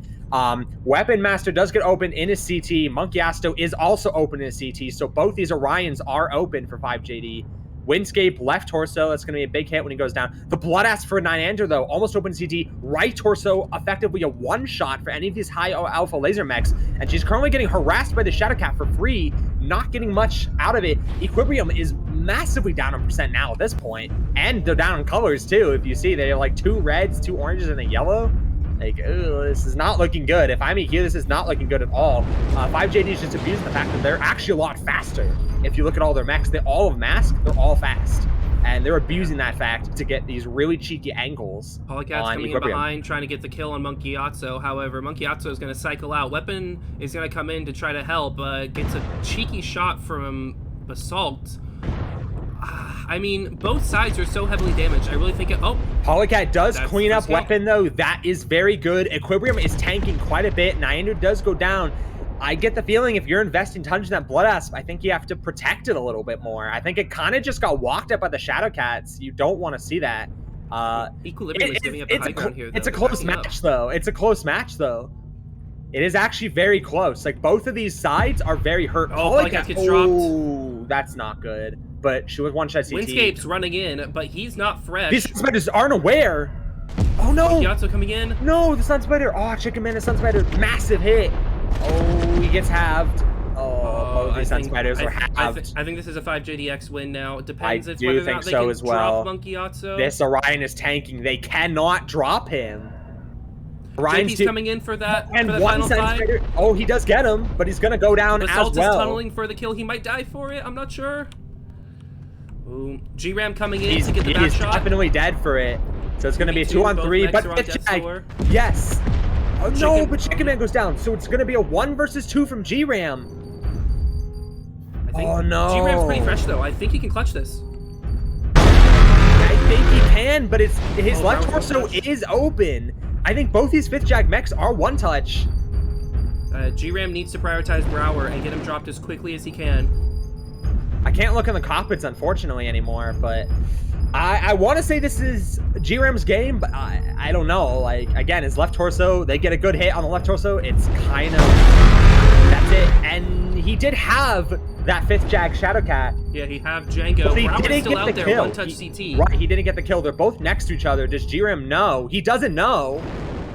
Weapon Master does get open in his CT. Monkey Asto is also open in his CT, so both these Orions are open for 5JD. Windscape, left torso, that's going to be a big hit when he goes down. The Blood Ass for 9ander, though, almost open CT. Right torso, effectively a one-shot for any of these high alpha laser mechs. And she's currently getting harassed by the Shadowcat for free, not getting much out of it. Equilibrium is massively down on percent now at this point. And they're down in colors, too. If you see, they're like 2 reds, 2 oranges, and a yellow. Like, this is not looking good. If I'm EQ, this is not looking good at all. 5JD is just abusing the fact that they're actually a lot faster. If you look at all their mechs, they all have mask, they're all fast. And they're abusing that fact to get these really cheeky angles. Polycat's coming in behind, trying to get the kill on Monkey Atso. However, Monkey Atso is going to cycle out. Weapon is going to come in to try to help, but gets a cheeky shot from Basalt. I mean, both sides are so heavily damaged. I really think it... Oh! Polycat does clean up Weapon, though. That is very good. Equilibrium is tanking quite a bit. 9ander does go down. I get the feeling if you're investing tons in that Blood Asp, I think you have to protect it a little bit more. I think it kind of just got walked up by the Shadowcats. You don't want to see that. Equilibrium is giving up the high ground here, though. It's a close match, though. It's a close match, though. It is actually very close. Like, both of these sides are very hurt. Oh, Polycat gets dropped. Oh, that's not good. But she was one-shot CT. Windscape's running in, but he's not fresh. These Sun Spiders aren't aware. Oh, no. Yatsu coming in. No, the Sun Spider. Oh, Chicken Man, the Sun Spider. Massive hit. Oh, he gets halved. Oh, both these Sun Spiders are halved. I think this is a 5JDX win now. It depends I do whether or think not they so can as well. drop Monkey Yatsu. This Orion is tanking. They cannot drop him. JP's coming in for that, and for the one final fight. Spider. Oh, he does get him, but he's going to go down Basalt as well. is tunneling for the kill. He might die for it. I'm not sure. Ooh, G-Ram coming in to get the back shot. He's definitely dead for it. So it's going to be a 2-on-3, but 5th Jag. Yes. Oh, no, but Chicken Man goes down. So it's going to be a 1 versus 2 from G-Ram. Oh, no. G-Ram's pretty fresh, though. I think he can clutch this. I think he can, but his left torso is open. I think both these 5th Jag mechs are one-touch. G-Ram needs to prioritize Brower and get him dropped as quickly as he can. I can't look in the cockpits, unfortunately, anymore, but I want to say this is G-Ram's game, but I don't know. Like, again, his left torso, they get a good hit on the left torso. It's kind of... That's it. And he did have that 5th Jag Shadowcat. Yeah, he have Django. Brower's still out there, one-touch CT. Right, he didn't get the kill. They're both next to each other. Does G-Ram know? He doesn't know.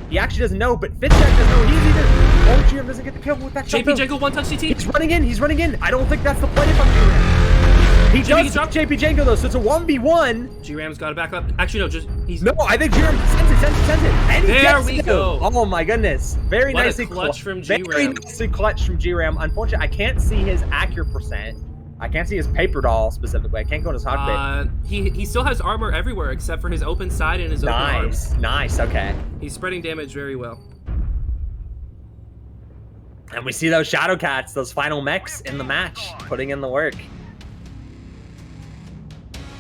He actually doesn't know, but 5th Jag doesn't know. He's either... Oh, G-Ram doesn't get the kill with that shot. JP Django, one-touch CT. He's running in. He's running in. I don't think that's the play from G-Ram. He does drop JP Django, though, so it's a 1v1. G-Ram's got to back up. Actually, no, just... he's. No, I think G-Ram sends it. And he there we go. Oh, my goodness. Very what nicely a clutch from G-Ram. Very nicely clutch from G-Ram. Unfortunately, I can't see his accurate percent. I can't see his paper doll specifically. I can't go in his cockpit. He still has armor everywhere except for his open side and his open arms. Nice, okay. He's spreading damage very well. And we see those Shadowcats, those final mechs in the match, putting in the work.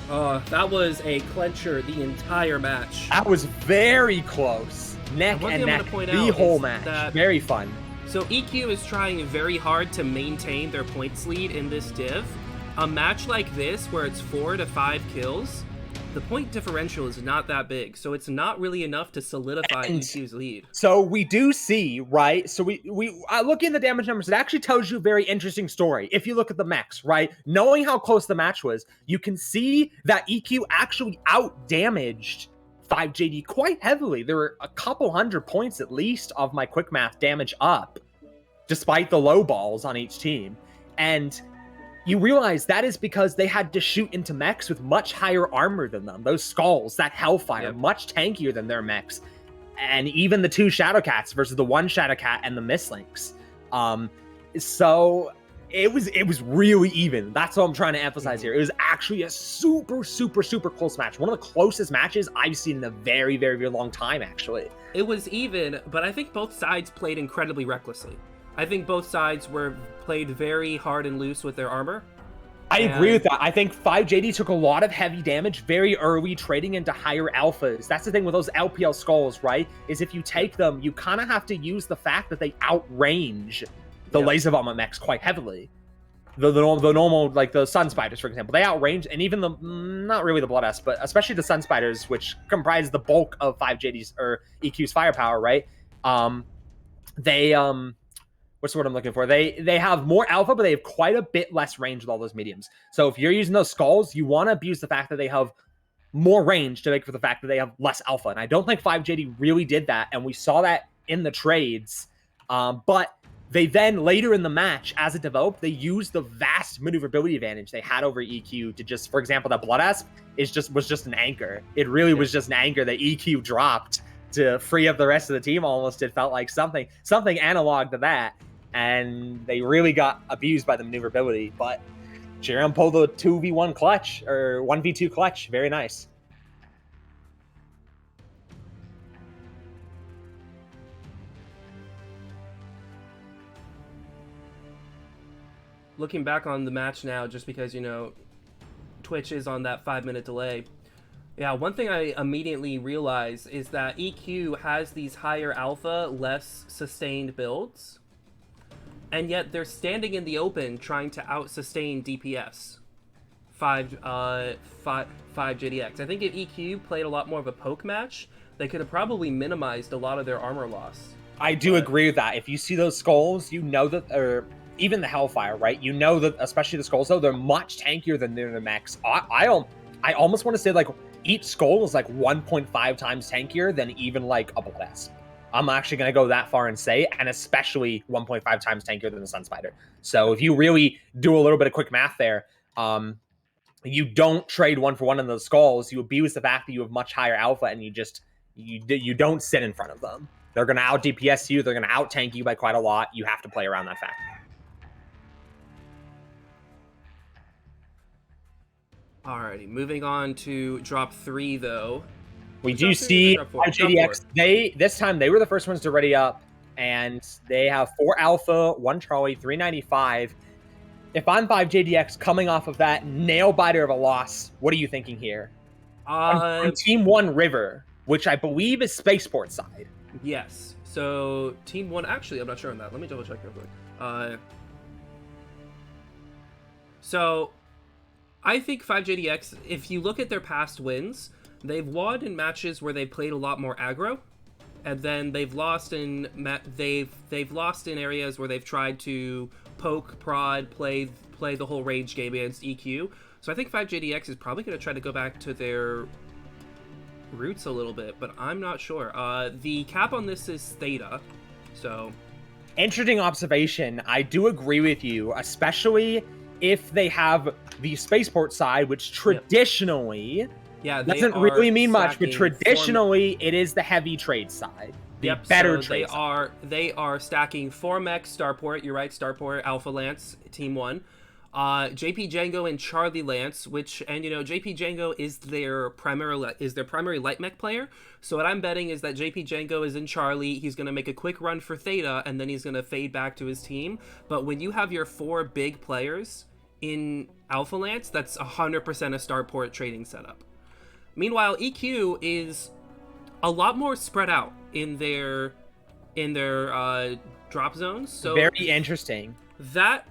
That was a clincher the entire match. That was very close. Neck and neck, the whole match. Very fun. So EQ is trying very hard to maintain their points lead in this div. A match like this, where it's 4 to 5 kills, the point differential is not that big, so it's not really enough to solidify EQ's lead. So we do see, right? So we look in the damage numbers. It actually tells you a very interesting story. If you look at the mechs, right? Knowing how close the match was, you can see that EQ actually out-damaged 5JD quite heavily. There were a couple hundred points at least of my quick math damage up, despite the low balls on each team. And you realize that is because they had to shoot into mechs with much higher armor than them. Those Skulls, that Hellfire, much tankier than their mechs. And even the 2 Shadowcats versus the 1 Shadowcat and the Mistlinks. So it was really even. That's what I'm trying to emphasize here. It was actually a super, super, super close match. One of the closest matches I've seen in a very, very, very long time, actually. It was even, but I think both sides played incredibly recklessly. I think both sides played very hard and loose with their armor. I agree with that. I think 5JD took a lot of heavy damage very early, trading into higher alphas. That's the thing with those LPL skulls, right? Is if you take them, you kind of have to use the fact that they outrange the laser bomber mechs quite heavily. The normal, like the Sun Spiders, for example, they outrange, and even the, not really the Blood S, but especially the Sun Spiders, which comprise the bulk of 5JD's or EQ's firepower, right? They, what's the word I'm looking for? They have more alpha, but they have quite a bit less range with all those mediums. So if you're using those skulls, you want to abuse the fact that they have more range to make for the fact that they have less alpha. And I don't think 5JD really did that, and we saw that in the trades. But they then, later in the match, as it developed, they used the vast maneuverability advantage they had over EQ to just, for example, that Blood Asp was just an anchor. It really was just an anchor that EQ dropped to free up the rest of the team almost. It felt like something analog to that. And they really got abused by the maneuverability. But Jerome pulled the 2v1 clutch, or 1v2 clutch. Very nice. Looking back on the match now, just because, you know, Twitch is on that 5-minute delay. Yeah, one thing I immediately realized is that EQ has these higher alpha, less sustained builds. And yet they're standing in the open trying to out-sustain DPS. 5 JDX. I think if EQ played a lot more of a poke match, they could have probably minimized a lot of their armor loss. I do agree with that. If you see those skulls, you know that, or even the Hellfire, right? You know that, especially the skulls, though, they're much tankier than the mechs. I almost want to say, like, each skull is like 1.5 times tankier than even like a Blood Asp. I'm actually going to go that far and say, and especially 1.5 times tankier than the Sun Spider. So if you really do a little bit of quick math there, you don't trade 1-for-1 in those skulls. You abuse the fact that you have much higher alpha, and you don't sit in front of them. They're going to out DPS you. They're going to out tank you by quite a lot. You have to play around that fact. Alrighty, moving on to drop 3 though. We do see JDX. This time they were the first ones to ready up, and they have 4 alpha, 1 Charlie, 395. If I'm 5JDX coming off of that nail biter of a loss, what are you thinking here? On Team 1 River, which I believe is Spaceport side. Yes. So Team 1, actually, I'm not sure on that. Let me double check real quick. So I think 5JDX, if you look at their past wins, they've won in matches where they've played a lot more aggro, and then they've lost in they've lost in areas where they've tried to poke, prod, play the whole rage game against EQ. So I think 5JDX is probably going to try to go back to their roots a little bit, but I'm not sure. The cap on this is Theta, so interesting observation. I do agree with you, especially if they have the Spaceport side, which traditionally doesn't really mean much, but traditionally it is the heavy trade side. The better trade side. They are stacking 4 mech Starport, you're right, Starport, Alpha Lance, Team 1. JP Django and Charlie Lance, which, and you know, JP Django is their primary light mech player. So what I'm betting is that JP Django is in Charlie. He's going to make a quick run for Theta, and then he's going to fade back to his team. But when you have your 4 big players in Alpha Lance, that's 100% a Starport trading setup. Meanwhile, EQ is a lot more spread out in their drop zones. So very interesting. That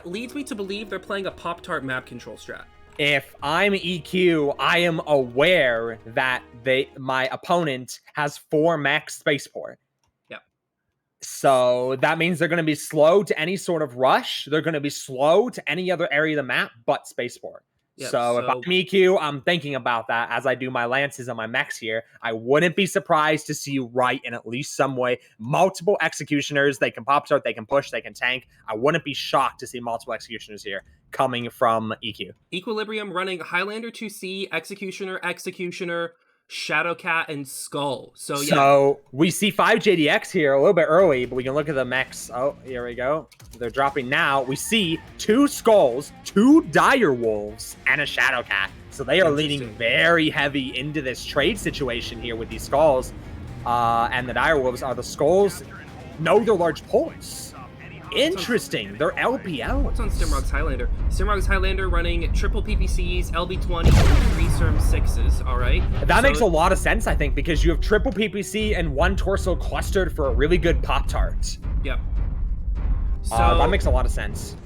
leads me to believe they're playing a Pop-Tart map control strat. If I'm EQ, I am aware that my opponent has 4 max Spaceport. So that means they're going to be slow to any sort of rush. They're going to be slow to any other area of the map but Spaceport. Yep, so if I'm EQ, I'm thinking about that as I do my lances and my mechs here. I wouldn't be surprised to see right in at least some way multiple executioners. They can pop start, they can push, they can tank. I wouldn't be shocked to see multiple executioners here coming from EQ. Equilibrium running Highlander 2C, Executioner, Shadowcat, and Skull. So we see 5JDX here a little bit early, but we can look at the mechs. Oh, here we go. They're dropping now. We see 2 Skulls, 2 Dire Wolves, and a Shadowcat. So they are leaning very heavy into this trade situation here with these Skulls. And the Dire Wolves are the Skulls know their large pulse. Interesting. They're LPL. What's on Stimrog's Highlander? Stimrog's Highlander running triple PPCs, LB20, and 3 Serm 6s, alright? That makes a lot of sense, I think, because you have triple PPC and 1 torso clustered for a really good Pop-Tart. Yep. So, that makes a lot of sense.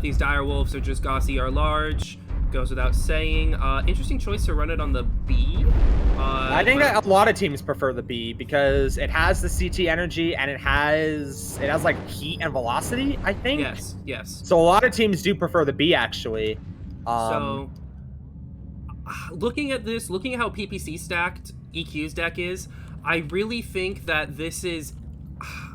These dire wolves are just Gauss ER large. Goes without saying. Interesting choice to run it on the B. I think a lot of teams prefer the B because it has the CT energy and it has like heat and velocity, I think. Yes. So a lot of teams do prefer the B actually. So looking at how PPC stacked EQ's deck is, I really think that this is,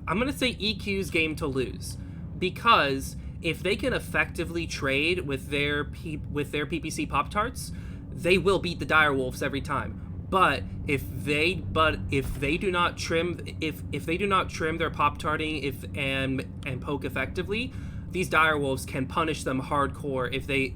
I'm gonna say EQ's game to lose, because if they can effectively trade with their PPC Pop-Tarts, they will beat the dire wolves every time. But if they do not trim their Pop-Tarting and poke effectively, these dire wolves can punish them hardcore if they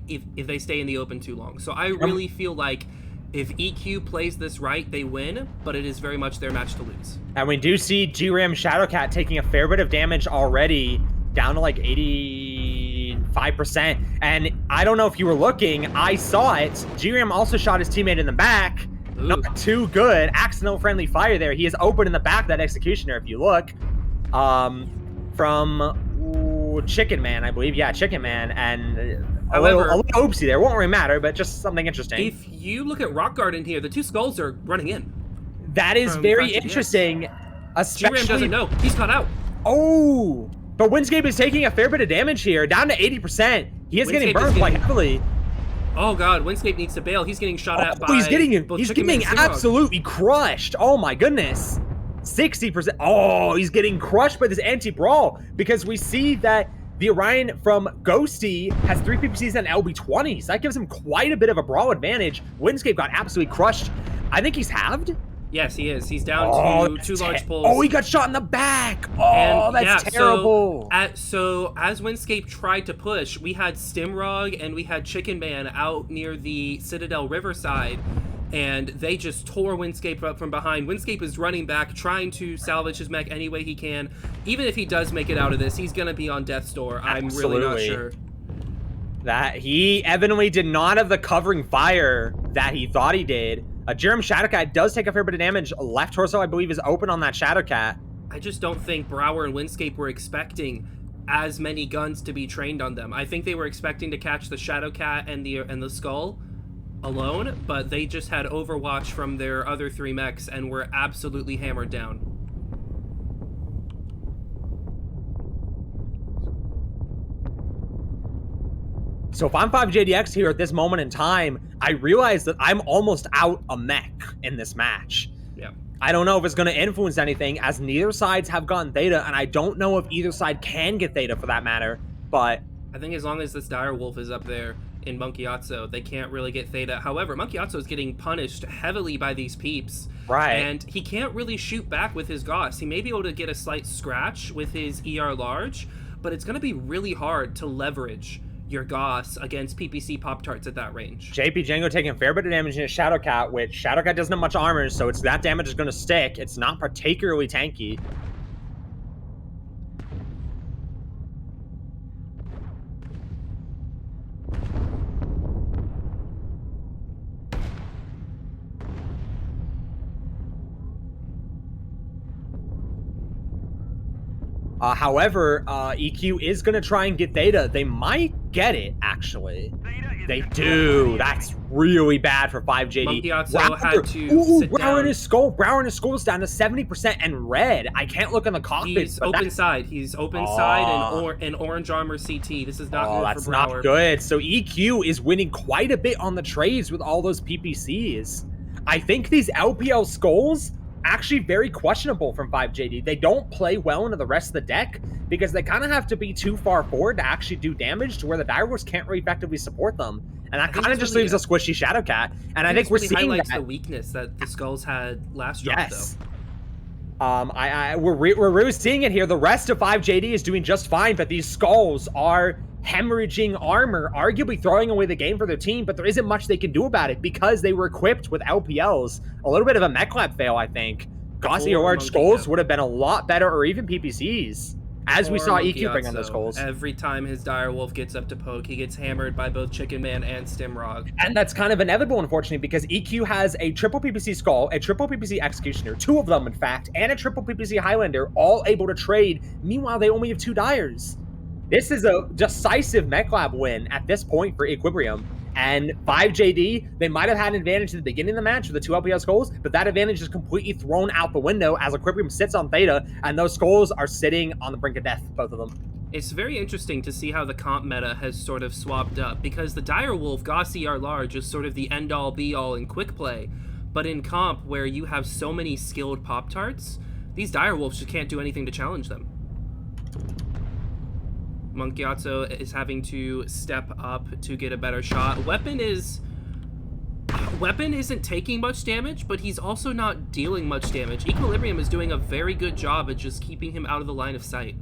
stay in the open too long. So I really feel like if EQ plays this right, they win, but it is very much their match to lose. And we do see GRAM Shadowcat taking a fair bit of damage already, down to like 85%. And I don't know if you were looking, I saw it. GRAM also shot his teammate in the back. Ooh. Not too good. Accidental friendly fire there. He is open in the back, that Executioner, if you look. From Chicken Man, I believe. Yeah, Chicken Man. And a little oopsie there. Won't really matter, but just something interesting. If you look at Rock Garden here, the 2 skulls are running in. That is very interesting. Especially... GRAM doesn't know. He's caught out. Oh! But Windscape is taking a fair bit of damage here, down to 80%. He is getting burned quite heavily. Oh god, Windscape needs to bail. He's getting shot at by he's getting absolutely crushed. Oh my goodness. 60%. Oh, he's getting crushed by this anti-brawl, because we see that the Orion from Ghosty has 3 PPCs and LB20s. That gives him quite a bit of a brawl advantage. Windscape got absolutely crushed. I think he's halved. Yes, he is. He's down to 2 large pulls. Oh, he got shot in the back. Oh, that's terrible. So as Windscape tried to push, we had Stimrog and we had Chicken Man out near the Citadel Riverside, and they just tore Windscape up from behind. Windscape is running back, trying to salvage his mech any way he can. Even if he does make it out of this, he's going to be on death's door. I'm really not sure. That he evidently did not have the covering fire that he thought he did. Jerem Shadowcat does take a fair bit of damage. Left torso, I believe, is open on that Shadowcat. I just don't think Brower and Windscape were expecting as many guns to be trained on them. I think they were expecting to catch the Shadowcat and the Skull alone, but they just had Overwatch from their other 3 mechs and were absolutely hammered down. So if I'm 5JDX here at this moment in time, I realize that I'm almost out a mech in this match. Yeah. I don't know if it's going to influence anything, as neither sides have gotten Theta, and I don't know if either side can get Theta for that matter, but... I think as long as this dire wolf is up there in Monkeyatsu, they can't really get Theta. However, Monkeyatsu is getting punished heavily by these peeps. Right. And he can't really shoot back with his Gauss. He may be able to get a slight scratch with his ER large, but it's going to be really hard to leverage your Gauss against PPC Pop-Tarts at that range. JP Django taking a fair bit of damage in his Shadowcat, which Shadowcat doesn't have much armor, so that damage is going to stick. It's not particularly tanky. However, EQ is going to try and get Theta. They might get it, actually. They do. That's really bad for 5JD. Monkeyatsu had to sit Brower down. in his skull. Brower in his skull is down to 70% and red. I can't look in the cockpit. He's open side. He's open side and orange armor CT. This is not good that's for Brower. not good. So EQ is winning quite a bit on the trades with all those PPCs. I think these LPL skulls actually very questionable from 5JD. They don't play well into the rest of the deck because they kind of have to be too far forward to actually do damage to where the Direwolves can't really effectively support them. And that kind of just leaves a squishy Shadowcat. And I think we're seeing highlights that. The weakness that the Skulls had last drop, yes. Though. We're really seeing it here. The rest of 5JD is doing just fine, but these Skulls are hemorrhaging armor, arguably throwing away the game for their team, but there isn't much they can do about it because they were equipped with LPLs. A little bit of a mech lab fail, I think. Gauzy or large skulls would have been a lot better, or even PPCs. As we saw EQ bring on those skulls. Every time his direwolf gets up to poke, he gets hammered by both Chicken Man and Stimrog. And that's kind of inevitable, unfortunately, because EQ has a triple PPC skull, a triple PPC executioner, 2 of them, in fact, and a triple PPC Highlander, all able to trade. Meanwhile, they only have 2 Dyers. This is a decisive Mech Lab win at this point for Equilibrium. And 5JD, they might have had an advantage at the beginning of the match with the 2 LPS skulls, but that advantage is completely thrown out the window as Equilibrium sits on Theta, and those skulls are sitting on the brink of death, both of them. It's very interesting to see how the comp meta has sort of swapped up, because the Direwolf, Gauzy R large, is sort of the end-all be-all in quick play, but in comp, where you have so many skilled Pop-Tarts, these Direwolves just can't do anything to challenge them. Monkiazzo is having to step up to get a better shot. Weapon isn't taking much damage, but he's also not dealing much damage. Equilibrium is doing a very good job at just keeping him out of the line of sight.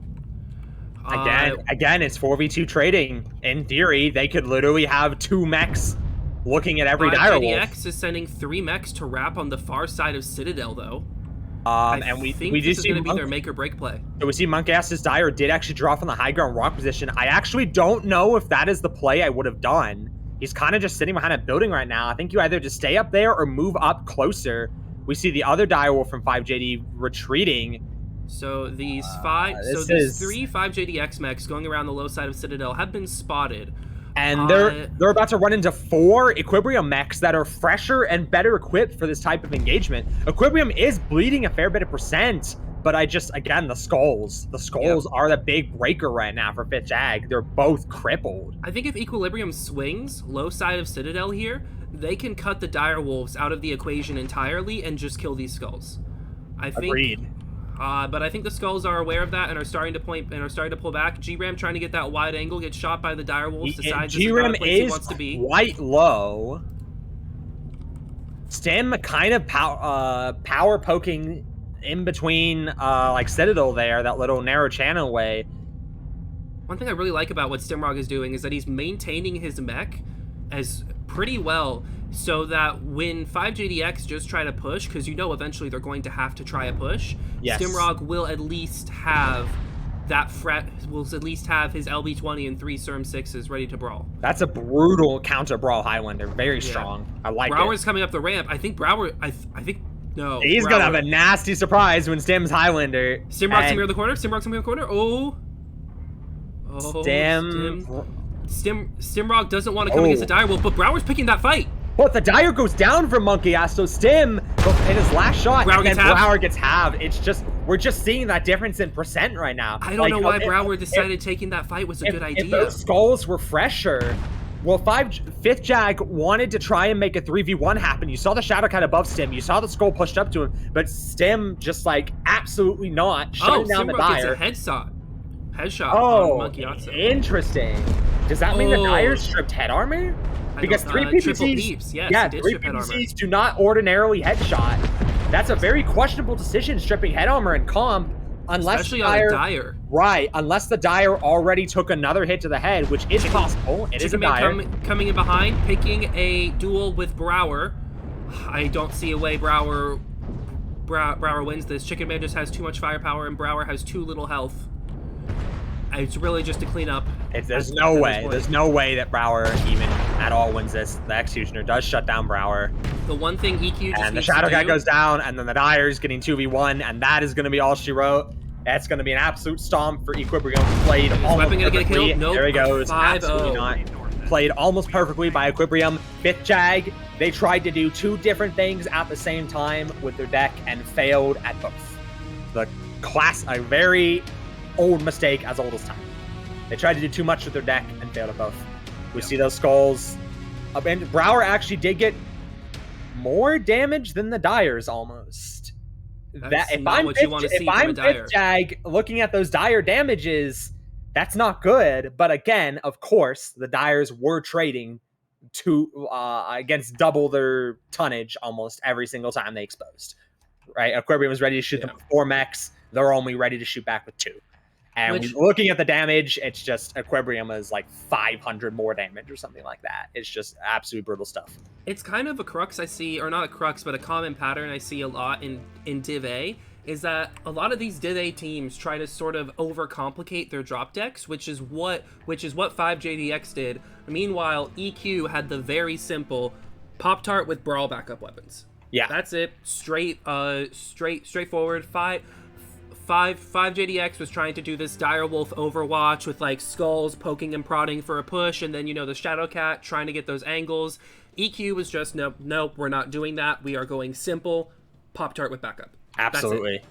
Again, it's 4v2 trading. In theory, they could literally have 2 mechs looking at every Direwolf. JDX is sending 3 mechs to wrap on the far side of Citadel, though. And we think just this is going to be their make or break play. So we see Monkass's Dire did actually draw from the high ground rock position. I actually don't know if that is the play I would have done. He's kind of just sitting behind a building right now. I think you either just stay up there or move up closer. We see the other Direwolf from 5JD retreating. So these 3 5JDX mechs going around the low side of Citadel have been spotted. And they're about to run into 4 Equilibrium mechs that are fresher and better equipped for this type of engagement. Equilibrium is bleeding a fair bit of percent, but again, the skulls. The skulls are the big breaker right now for 5th Jag. They're both crippled. I think if Equilibrium swings low side of Citadel here, they can cut the Direwolves out of the equation entirely and just kill these skulls. Agreed. But I think the skulls are aware of that and are starting to pull back. G-Ram trying to get that wide angle, gets shot by the Direwolves. Decides G-Ram is wants to be quite low. Stim kind of power poking in between like Citadel there, that little narrow channel way. One thing I really like about what Stimrog is doing is that he's maintaining his mech as pretty well, so that when 5JDX just try to push, because you know eventually they're going to have to try a push, Stimrog will at least have that will at least have his LB20 and 3 Serm 6s ready to brawl. That's a brutal counter brawl Highlander, very strong. I like Brower's coming up the ramp. I think Brower, no. He's gonna have a nasty surprise when Stim's Highlander. Stimrog's gonna be in the corner. Stimrog doesn't want to come against the Direwolf, but Brower's picking that fight. But the Dire goes down from Monkey Ass, so Stim goes in his last shot, Brower gets halved. It's just, we're just seeing that difference in percent right now. I don't know why Brower decided taking that fight was a good idea. If those skulls were fresher, well, 5th Jag wanted to try and make a 3v1 happen. You saw the Shadow Cat above Stim. You saw the skull pushed up to him, but Stim just like absolutely not shutting down the Dire. Gets a headshot on Monkey Yatsu. Interesting. Does that mean the Dire stripped head armor? Because 3 PPCs, 3 PPCs do not ordinarily headshot. That's a very questionable decision, stripping head armor in comp, unless especially on a Dire. Right, unless the Dire already took another hit to the head, which is possible. It is a Dire. Coming in behind, picking a duel with Brower. I don't see a way Brower wins this. Chicken Man just has too much firepower, and Brower has too little health. It's really just a cleanup. There's no way that Brower even at all wins this. The Executioner does shut down Brower. The one thing EQ just and the Shadow Cat goes down, and then the Dire's getting 2v1, and that is going to be all she wrote. That's going to be an absolute stomp for Equilibrium. Played almost perfectly. Nope. There he goes. 5-0. Not. Played almost perfectly by Equilibrium. 5th Jag, they tried to do 2 different things at the same time with their deck and failed at both. A very old mistake, as old as time. They tried to do too much with their deck and failed at both. We see those skulls. And Brower actually did get more damage than the Dires almost. If I'm 5th Jag looking at those Dire damages, that's not good. But again, of course, the Dires were trading against double their tonnage almost every single time they exposed. Right? Equilibrium was ready to shoot them with 4 mechs. They're only ready to shoot back with 2. And Which looking at the damage, it's just Equilibrium is like 500 more damage or something like that. It's just absolute brutal stuff. it's kind of a crux I see, or not a crux, but a common pattern I see a lot in Div A, is that a lot of these Div A teams try to sort of overcomplicate their drop decks, which is what 5JDX did. Meanwhile, EQ had the very simple Pop Tart with Brawl backup weapons. Yeah, That's it. Straightforward. Five JDX was trying to do this Direwolf Overwatch with like skulls poking and prodding for a push, and then the Shadow Cat trying to get those angles. EQ was just nope, we're not doing that. We are going simple, Pop Tart with backup. absolutely.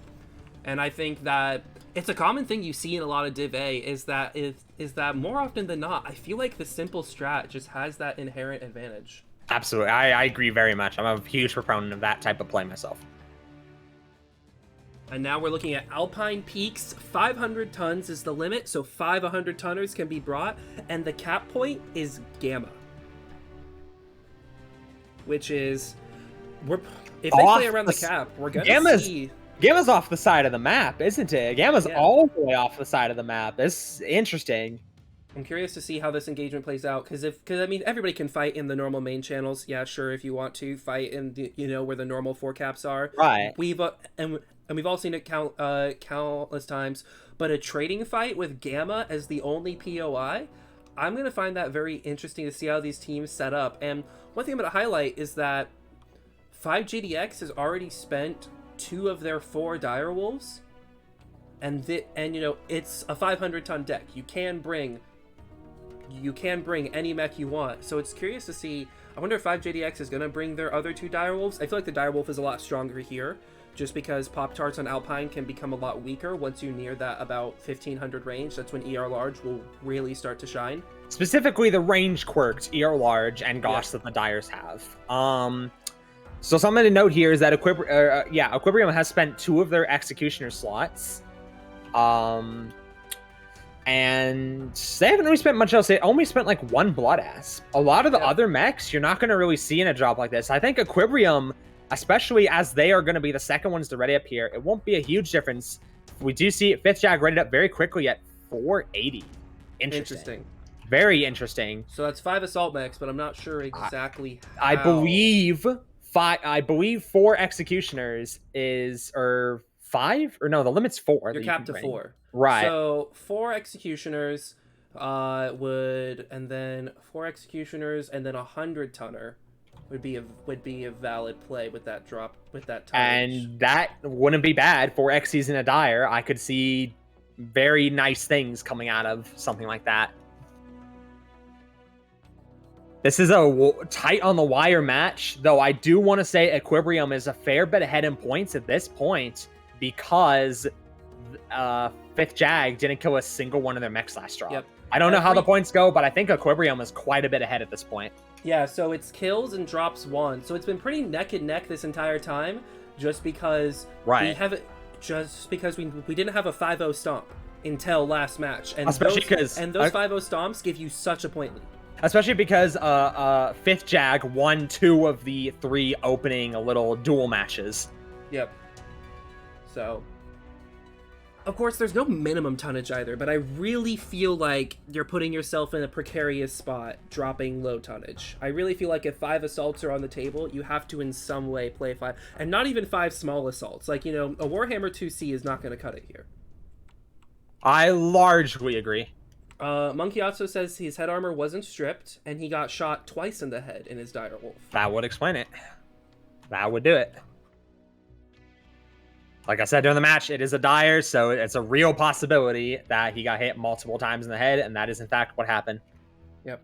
And I think that it's a common thing you see in a lot of Div A is that more often than not, I feel like the simple strat just has that inherent advantage. Absolutely. I agree very much. I'm a huge proponent of that type of play myself. And now we're looking at Alpine Peaks. 500 tons is the limit, so 5 100-tonners can be brought, and the cap point is Gamma. Which is, if they play around the cap, we're going to see... Gamma's off the side of the map, isn't it? Gamma's all the way off the side of the map. It's interesting. I'm curious to see how this engagement plays out, because I mean, everybody can fight in the normal main channels. Yeah, sure, if you want to fight in the, where the normal 4 caps are. Right. We've all seen it countless times. But a trading fight with Gamma as the only POI, I'm gonna find that very interesting to see how these teams set up. And one thing I'm gonna highlight is that 5GDX has already spent 2 of their 4 Direwolves, and it's a 500-ton deck. You can bring any mech you want. So it's curious to see. I wonder if 5JDX is going to bring their other 2 Direwolves. I feel like the Direwolf is a lot stronger here, just because Pop-Tarts on Alpine can become a lot weaker once you near that about 1500 range. That's when ER Large will really start to shine. Specifically the range quirks, ER Large and Gosh that the Dyers have. So something to note here is that Equilibrium has spent 2 of their Executioner slots. And they haven't really spent much else. They only spent like 1 Blood Ass. A lot of the other mechs, you're not going to really see in a drop like this. I think Equilibrium, especially as they are going to be the second ones to ready up here, it won't be a huge difference. We do see 5th Jag ready up very quickly at 480. Interesting. Very interesting. So that's 5 assault mechs, but I'm not sure exactly how. I believe 4 Executioners or 5? Or no, the limit's 4. You're capped to 4. Right. So 4 Executioners and then 4 Executioners and then a 100-tonner would be a valid play with that drop, with that tonnage. And that wouldn't be bad for Xyz in a Dire. I could see very nice things coming out of something like that. This is a tight on the wire match, though I do want to say Equilibrium is a fair bit ahead in points at this point because 5th Jag didn't kill a single one of their mechs last drop. Yep. I don't know how the points go, but I think Equilibrium is quite a bit ahead at this point. Yeah, so it's kills and drops 1. So it's been pretty neck and neck this entire time, just because we didn't have a 5-0 stomp until last match. And especially those 5-0 stomps give you such a point lead. Especially because 5th Jag won 2 of the 3 opening little duel matches. Yep. So, of course, there's no minimum tonnage either, but I really feel like you're putting yourself in a precarious spot dropping low tonnage. I really feel like if 5 assaults are on the table, you have to in some way play 5, and not even 5 small assaults. Like, a Warhammer 2C is not going to cut it here. I largely agree. Monkey also says his head armor wasn't stripped, and he got shot twice in the head in his Direwolf. That would explain it. That would do it. Like I said during the match, it is a Dire, so it's a real possibility that he got hit multiple times in the head, and that is in fact what happened. Yep.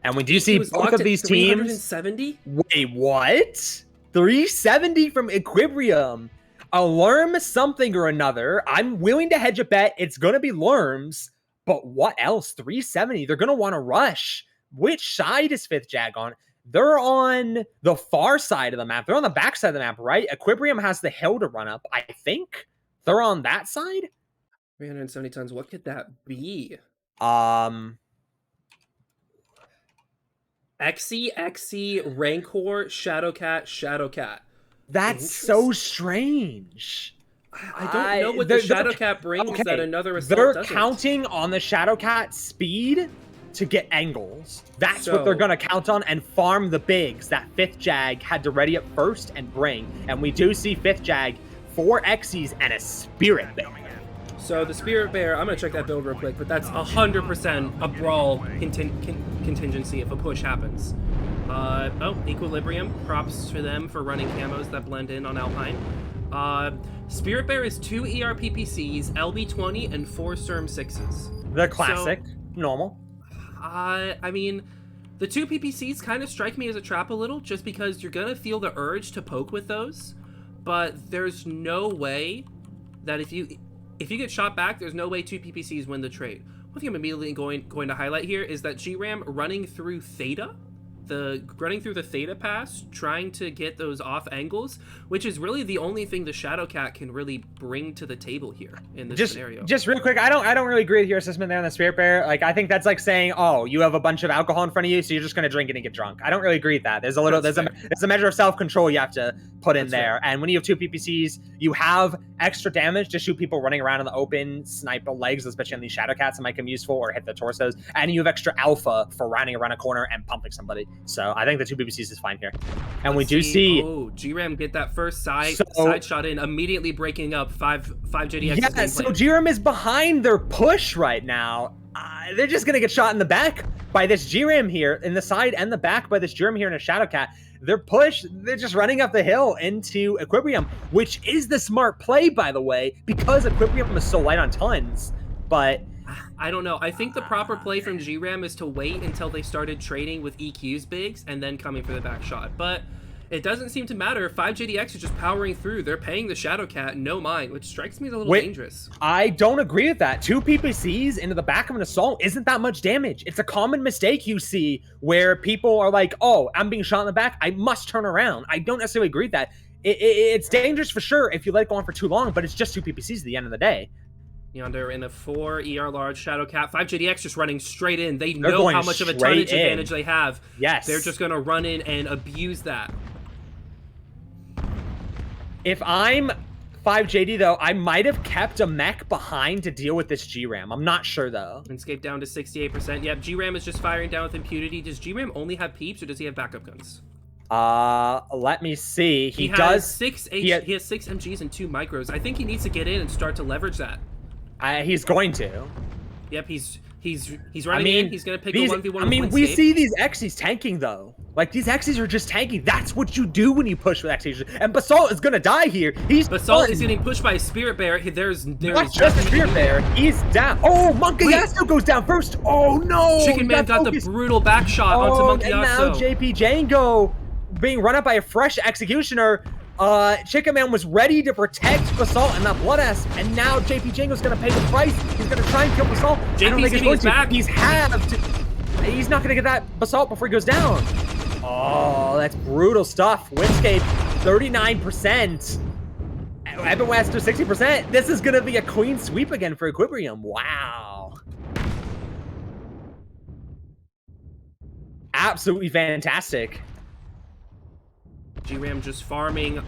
And we do see both of these teams. 370? Wait, what? 370 from Equilibrium. A Lerm something or another. I'm willing to hedge a bet it's going to be Lerms, but what else? 370. They're going to want to rush. Which side is 5th Jag on? They're on the far side of the map. They're on the back side of the map, right? Equilibrium has the hill to run up, I think. They're on that side? 370 tons. What could that be? Xe, Rancor, Shadowcat. That's so strange. I don't know what the Shadowcat brings that another assault They're doesn't. counting on the Shadowcat speed to get angles. That's what they're going to count on and farm the bigs that 5th Jag had to ready up first and bring. And we do see 5th Jag, 4 Xes, and a Spirit Bear. So the Spirit Bear, I'm going to check that build real quick, but that's 100% a brawl contingency if a push happens. Oh, Equilibrium. Props to them for running camos that blend in on Alpine. Spirit Bear is 2 ERPPCs, LB20, and 4 Sturm 6s. The classic. So, normal. I mean, the 2 PPCs kind of strike me as a trap a little, just because you're going to feel the urge to poke with those, but there's no way that if you get shot back, there's no way 2 PPCs win the trade. One thing I'm immediately going to highlight here is that GRAM running through Theta, running through the Theta pass, trying to get those off angles, which is really the only thing the Shadowcat can really bring to the table here in this scenario. Just real quick, I don't really agree with your assessment there on the Spirit Bear. Like, I think that's like saying, oh, you have a bunch of alcohol in front of you, so you're just gonna drink it and get drunk. I don't really agree with that. There's a measure of self-control you have to put in there. And when you have 2 PPCs, you have extra damage to shoot people running around in the open, snipe the legs, especially on these Shadowcats that might come useful, or hit the torsos. And you have extra alpha for rounding around a corner and pumping somebody. So I think the 2 PPCs is fine here. And we do see GRAM get that first side shot in, immediately breaking up 5 JDX. Yeah, so GRAM is behind their push right now. They're just gonna get shot in the back by this GRAM here, in the side and the back by this GRAM here in a Shadowcat. Their push, they're just running up the hill into Equilibrium, which is the smart play, by the way, because Equilibrium is so light on tons. But I don't know. I think the proper play from GRAM is to wait until they started trading with EQ's bigs and then coming for the back shot. But it doesn't seem to matter. 5 JDX is just powering through. They're paying the Shadowcat no mind, which strikes me as a little dangerous. I don't agree with that. 2 PPCs into the back of an assault isn't that much damage. It's a common mistake you see where people are like, oh, I'm being shot in the back, I must turn around. I don't necessarily agree with that. It's dangerous for sure if you let it go on for too long, but it's just 2 PPCs at the end of the day. Yonder in a 4 ER large Shadowcat. 5 JDX just running straight in. They know how much of a tonnage advantage they have. Yes. They're just going to run in and abuse that. If I'm 5JD, though, I might have kept a mech behind to deal with this GRAM. I'm not sure, though. Escape down to 68%. Yep, GRAM is just firing down with impunity. Does GRAM only have peeps, or does he have backup guns? Let me see. He has 6 MGs and 2 micros. I think he needs to get in and start to leverage that. He's going to. Yep, he's running in. He's going to pick a 1v1. I mean, we see these Xes tanking, though. Like, these Xes are just tanking. That's what you do when you push with Xes. And Basalt is going to die here. Basalt is getting pushed by a Spirit Bear. There's not just a Spirit Bear. He's down. Oh, Monkayasu goes down first. Oh, no. Chicken Man got the brutal back shot onto Monkayasu. And now JP Django being run up by a fresh Executioner. Chicken Man was ready to protect Basalt and that Blood-ass, and now JP Django's gonna pay the price. He's gonna try and kill Basalt. JP's getting his back. He's not gonna get that Basalt before he goes down. Oh, that's brutal stuff. Windscape, 39%. Evan Wester, 60%. This is gonna be a clean sweep again for Equilibrium. Wow. Absolutely fantastic. GRAM just farming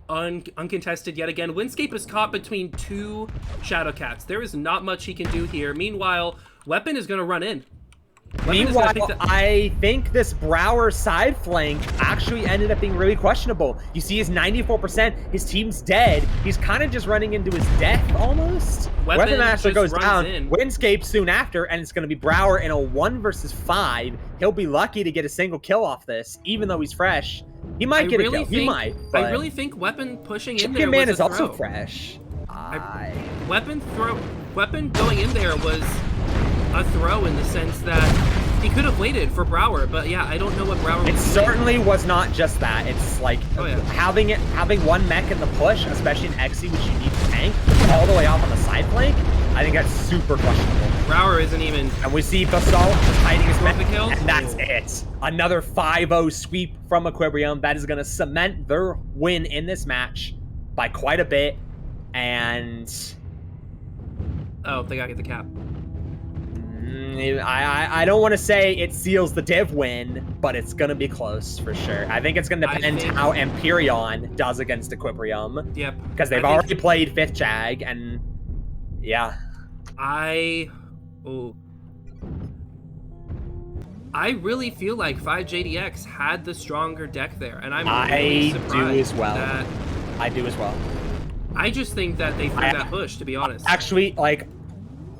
uncontested yet again. Windscape is caught between 2 Shadowcats. There is not much he can do here. Meanwhile, Weapon is going to run in. I think this Brower side flank actually ended up being really questionable. You see his 94%, his team's dead. He's kind of just running into his death almost. Weapon Master goes down, Windscape soon after, and it's going to be Brower in a 1 versus 5. He'll be lucky to get a single kill off this, even though he's fresh. He might get a kill. He might. I really think Weapon pushing in there Chicken Man was is also fresh. Weapon going in there was a throw in the sense that he could have waited for Brower, but yeah, I don't know what Brower was doing. Certainly was not just that. It's like having one mech in the push, especially in Xe, which you need to tank all the way off on the side flank. I think that's super questionable. Brower isn't even. And we see Basalt just hiding his mech, and that's it. Another 5-0 sweep from Equilibrium. That is going to cement their win in this match by quite a bit. And oh, they gotta get the cap. I don't want to say it seals the Div win, but it's going to be close for sure. I think it's going to depend how Empyreon does against Equilibrium. Yep. Because they've already played 5th Jag, and yeah. I really feel like 5JDX had the stronger deck there, and I'm really surprised I do as well. I just think that they threw that push, to be honest. Actually, like,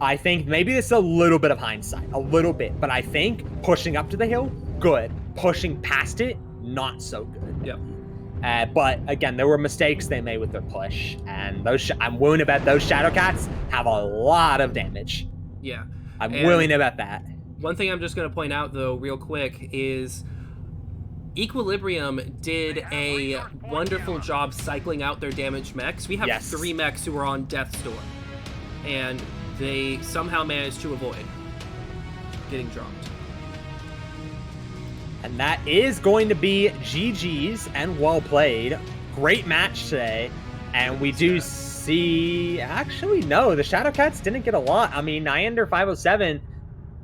I think maybe this is a little bit of hindsight, a little bit, but I think pushing up to the hill, good. Pushing past it, not so good. Yep. But again, there were mistakes they made with their push, and those I'm willing to bet those Shadow Cats have a lot of damage. Yeah. I'm willing to bet that. One thing I'm just going to point out, though, real quick, is Equilibrium did a wonderful job cycling out their damaged mechs. We have 3 mechs who are on Death's Door, and they somehow managed to avoid getting dropped. And that is going to be GG's and well played. Great match today. And we do see... Actually, no, the Shadow Cats didn't get a lot. I mean, Nyander 507...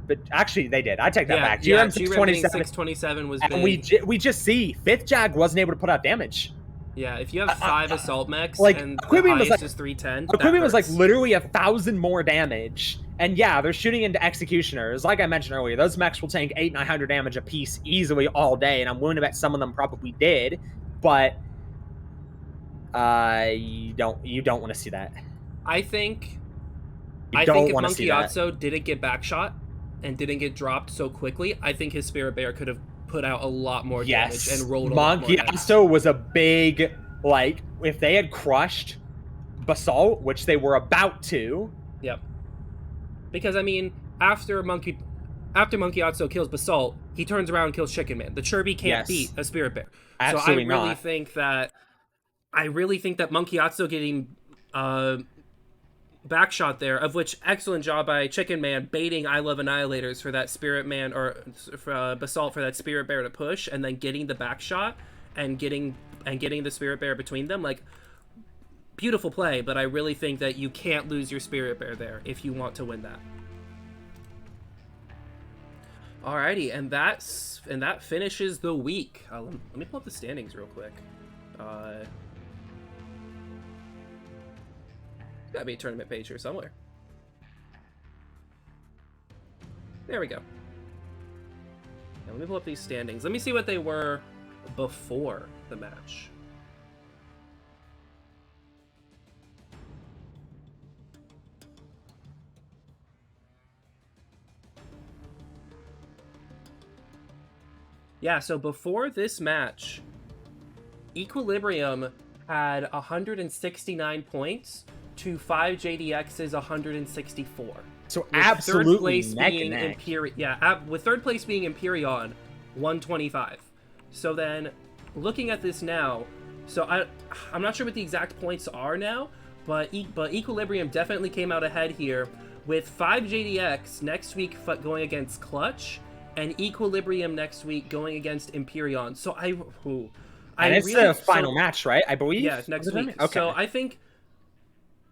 But actually, they did. I take that back. GRM 627 was big. And we just see 5th Jag wasn't able to put out damage. Yeah, if you have 5 assault mechs like, and the highest is 310, Equilibrium was like literally 1,000 more damage. And yeah, they're shooting into Executioners. Like I mentioned earlier, those mechs will tank 800-900 damage a piece easily all day, and I'm willing to bet some of them probably did. But you don't want to see that. I think if Monkey Otso didn't get backshot and didn't get dropped so quickly, I think his Spirit Bear could have put out a lot more damage and rolled a lot more damage. Monkey Otso was a big, like, if they had crushed Basalt, which they were about to. Yep. Because, I mean, after Monkey Otso kills Basalt, he turns around and kills Chicken Man. The Chirby can't beat a Spirit Bear. Absolutely so I really think that Monkey Otso getting backshot there, of which excellent job by Chicken Man baiting I Love Annihilators for that Spirit Man, or for Basalt for that Spirit Bear to push, and then getting the backshot and getting the Spirit Bear between them. Like, beautiful play, but I really think that you can't lose your Spirit Bear there if you want to win that. Alrighty, and that finishes the week. Let me pull up the standings real quick. Gotta be a tournament page here somewhere. There we go. Now let me pull up these standings. Let me see what they were before the match. Yeah, so before this match, Equilibrium had 169 points to 5JDX's 164. So absolutely neck and neck. With third place being Empyreon, 125. So then, looking at this now, so I'm not sure what the exact points are now, but Equilibrium definitely came out ahead here, with 5JDX next week going against Clutch, and Equilibrium next week going against Empyreon. So it's the final match, right? I believe. Yeah, next week. Okay. So I think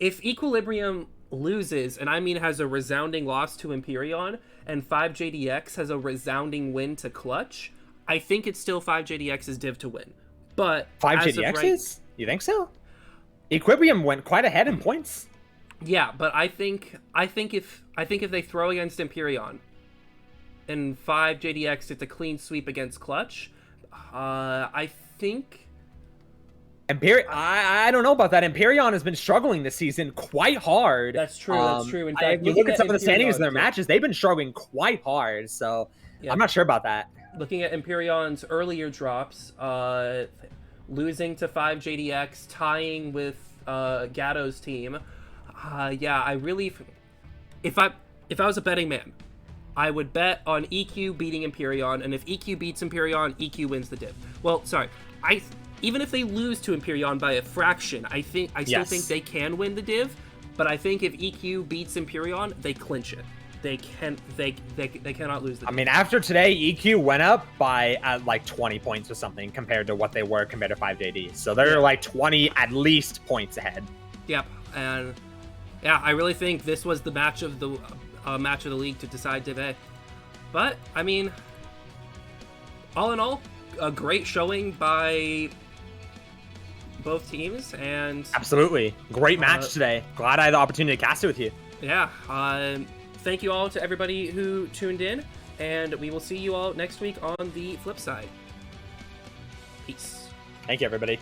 if Equilibrium loses, and I mean has a resounding loss to Empyreon, and 5JDX has a resounding win to Clutch, I think it's still 5JDX's div to win. But 5JDX's? You think so? Equilibrium went quite ahead in points. Yeah, but I think if they throw against Empyreon, and 5JDX gets a clean sweep against Clutch, I think... I don't know about that. Empyreon has been struggling this season quite hard. That's true. That's true. In fact, you look at some of the standings in their matches, they've been struggling quite hard. So I'm not sure about that. Looking at Empyreon's earlier drops, losing to 5JDX, tying with Gatto's team. I really... If I was a betting man, I would bet on EQ beating Empyreon, and if EQ beats Empyreon, EQ wins the div. Well, sorry. Even if they lose to Empyreon by a fraction, I still think they can win the div, but I think if EQ beats Empyreon, they clinch it. They cannot lose the div. I mean, after today, EQ went up by like 20 points or something compared to what they were compared to 5JD. So they're like 20 at least points ahead. Yep, and yeah, I really think this was the match of the match of the league to decide Div A. But, I mean, all in all, a great showing by both teams, and Absolutely. Great match today. Glad I had the opportunity to cast it with you. yeah, thank you all to everybody who tuned in, and we will see you all next week on the flip side. Peace. Thank you, everybody.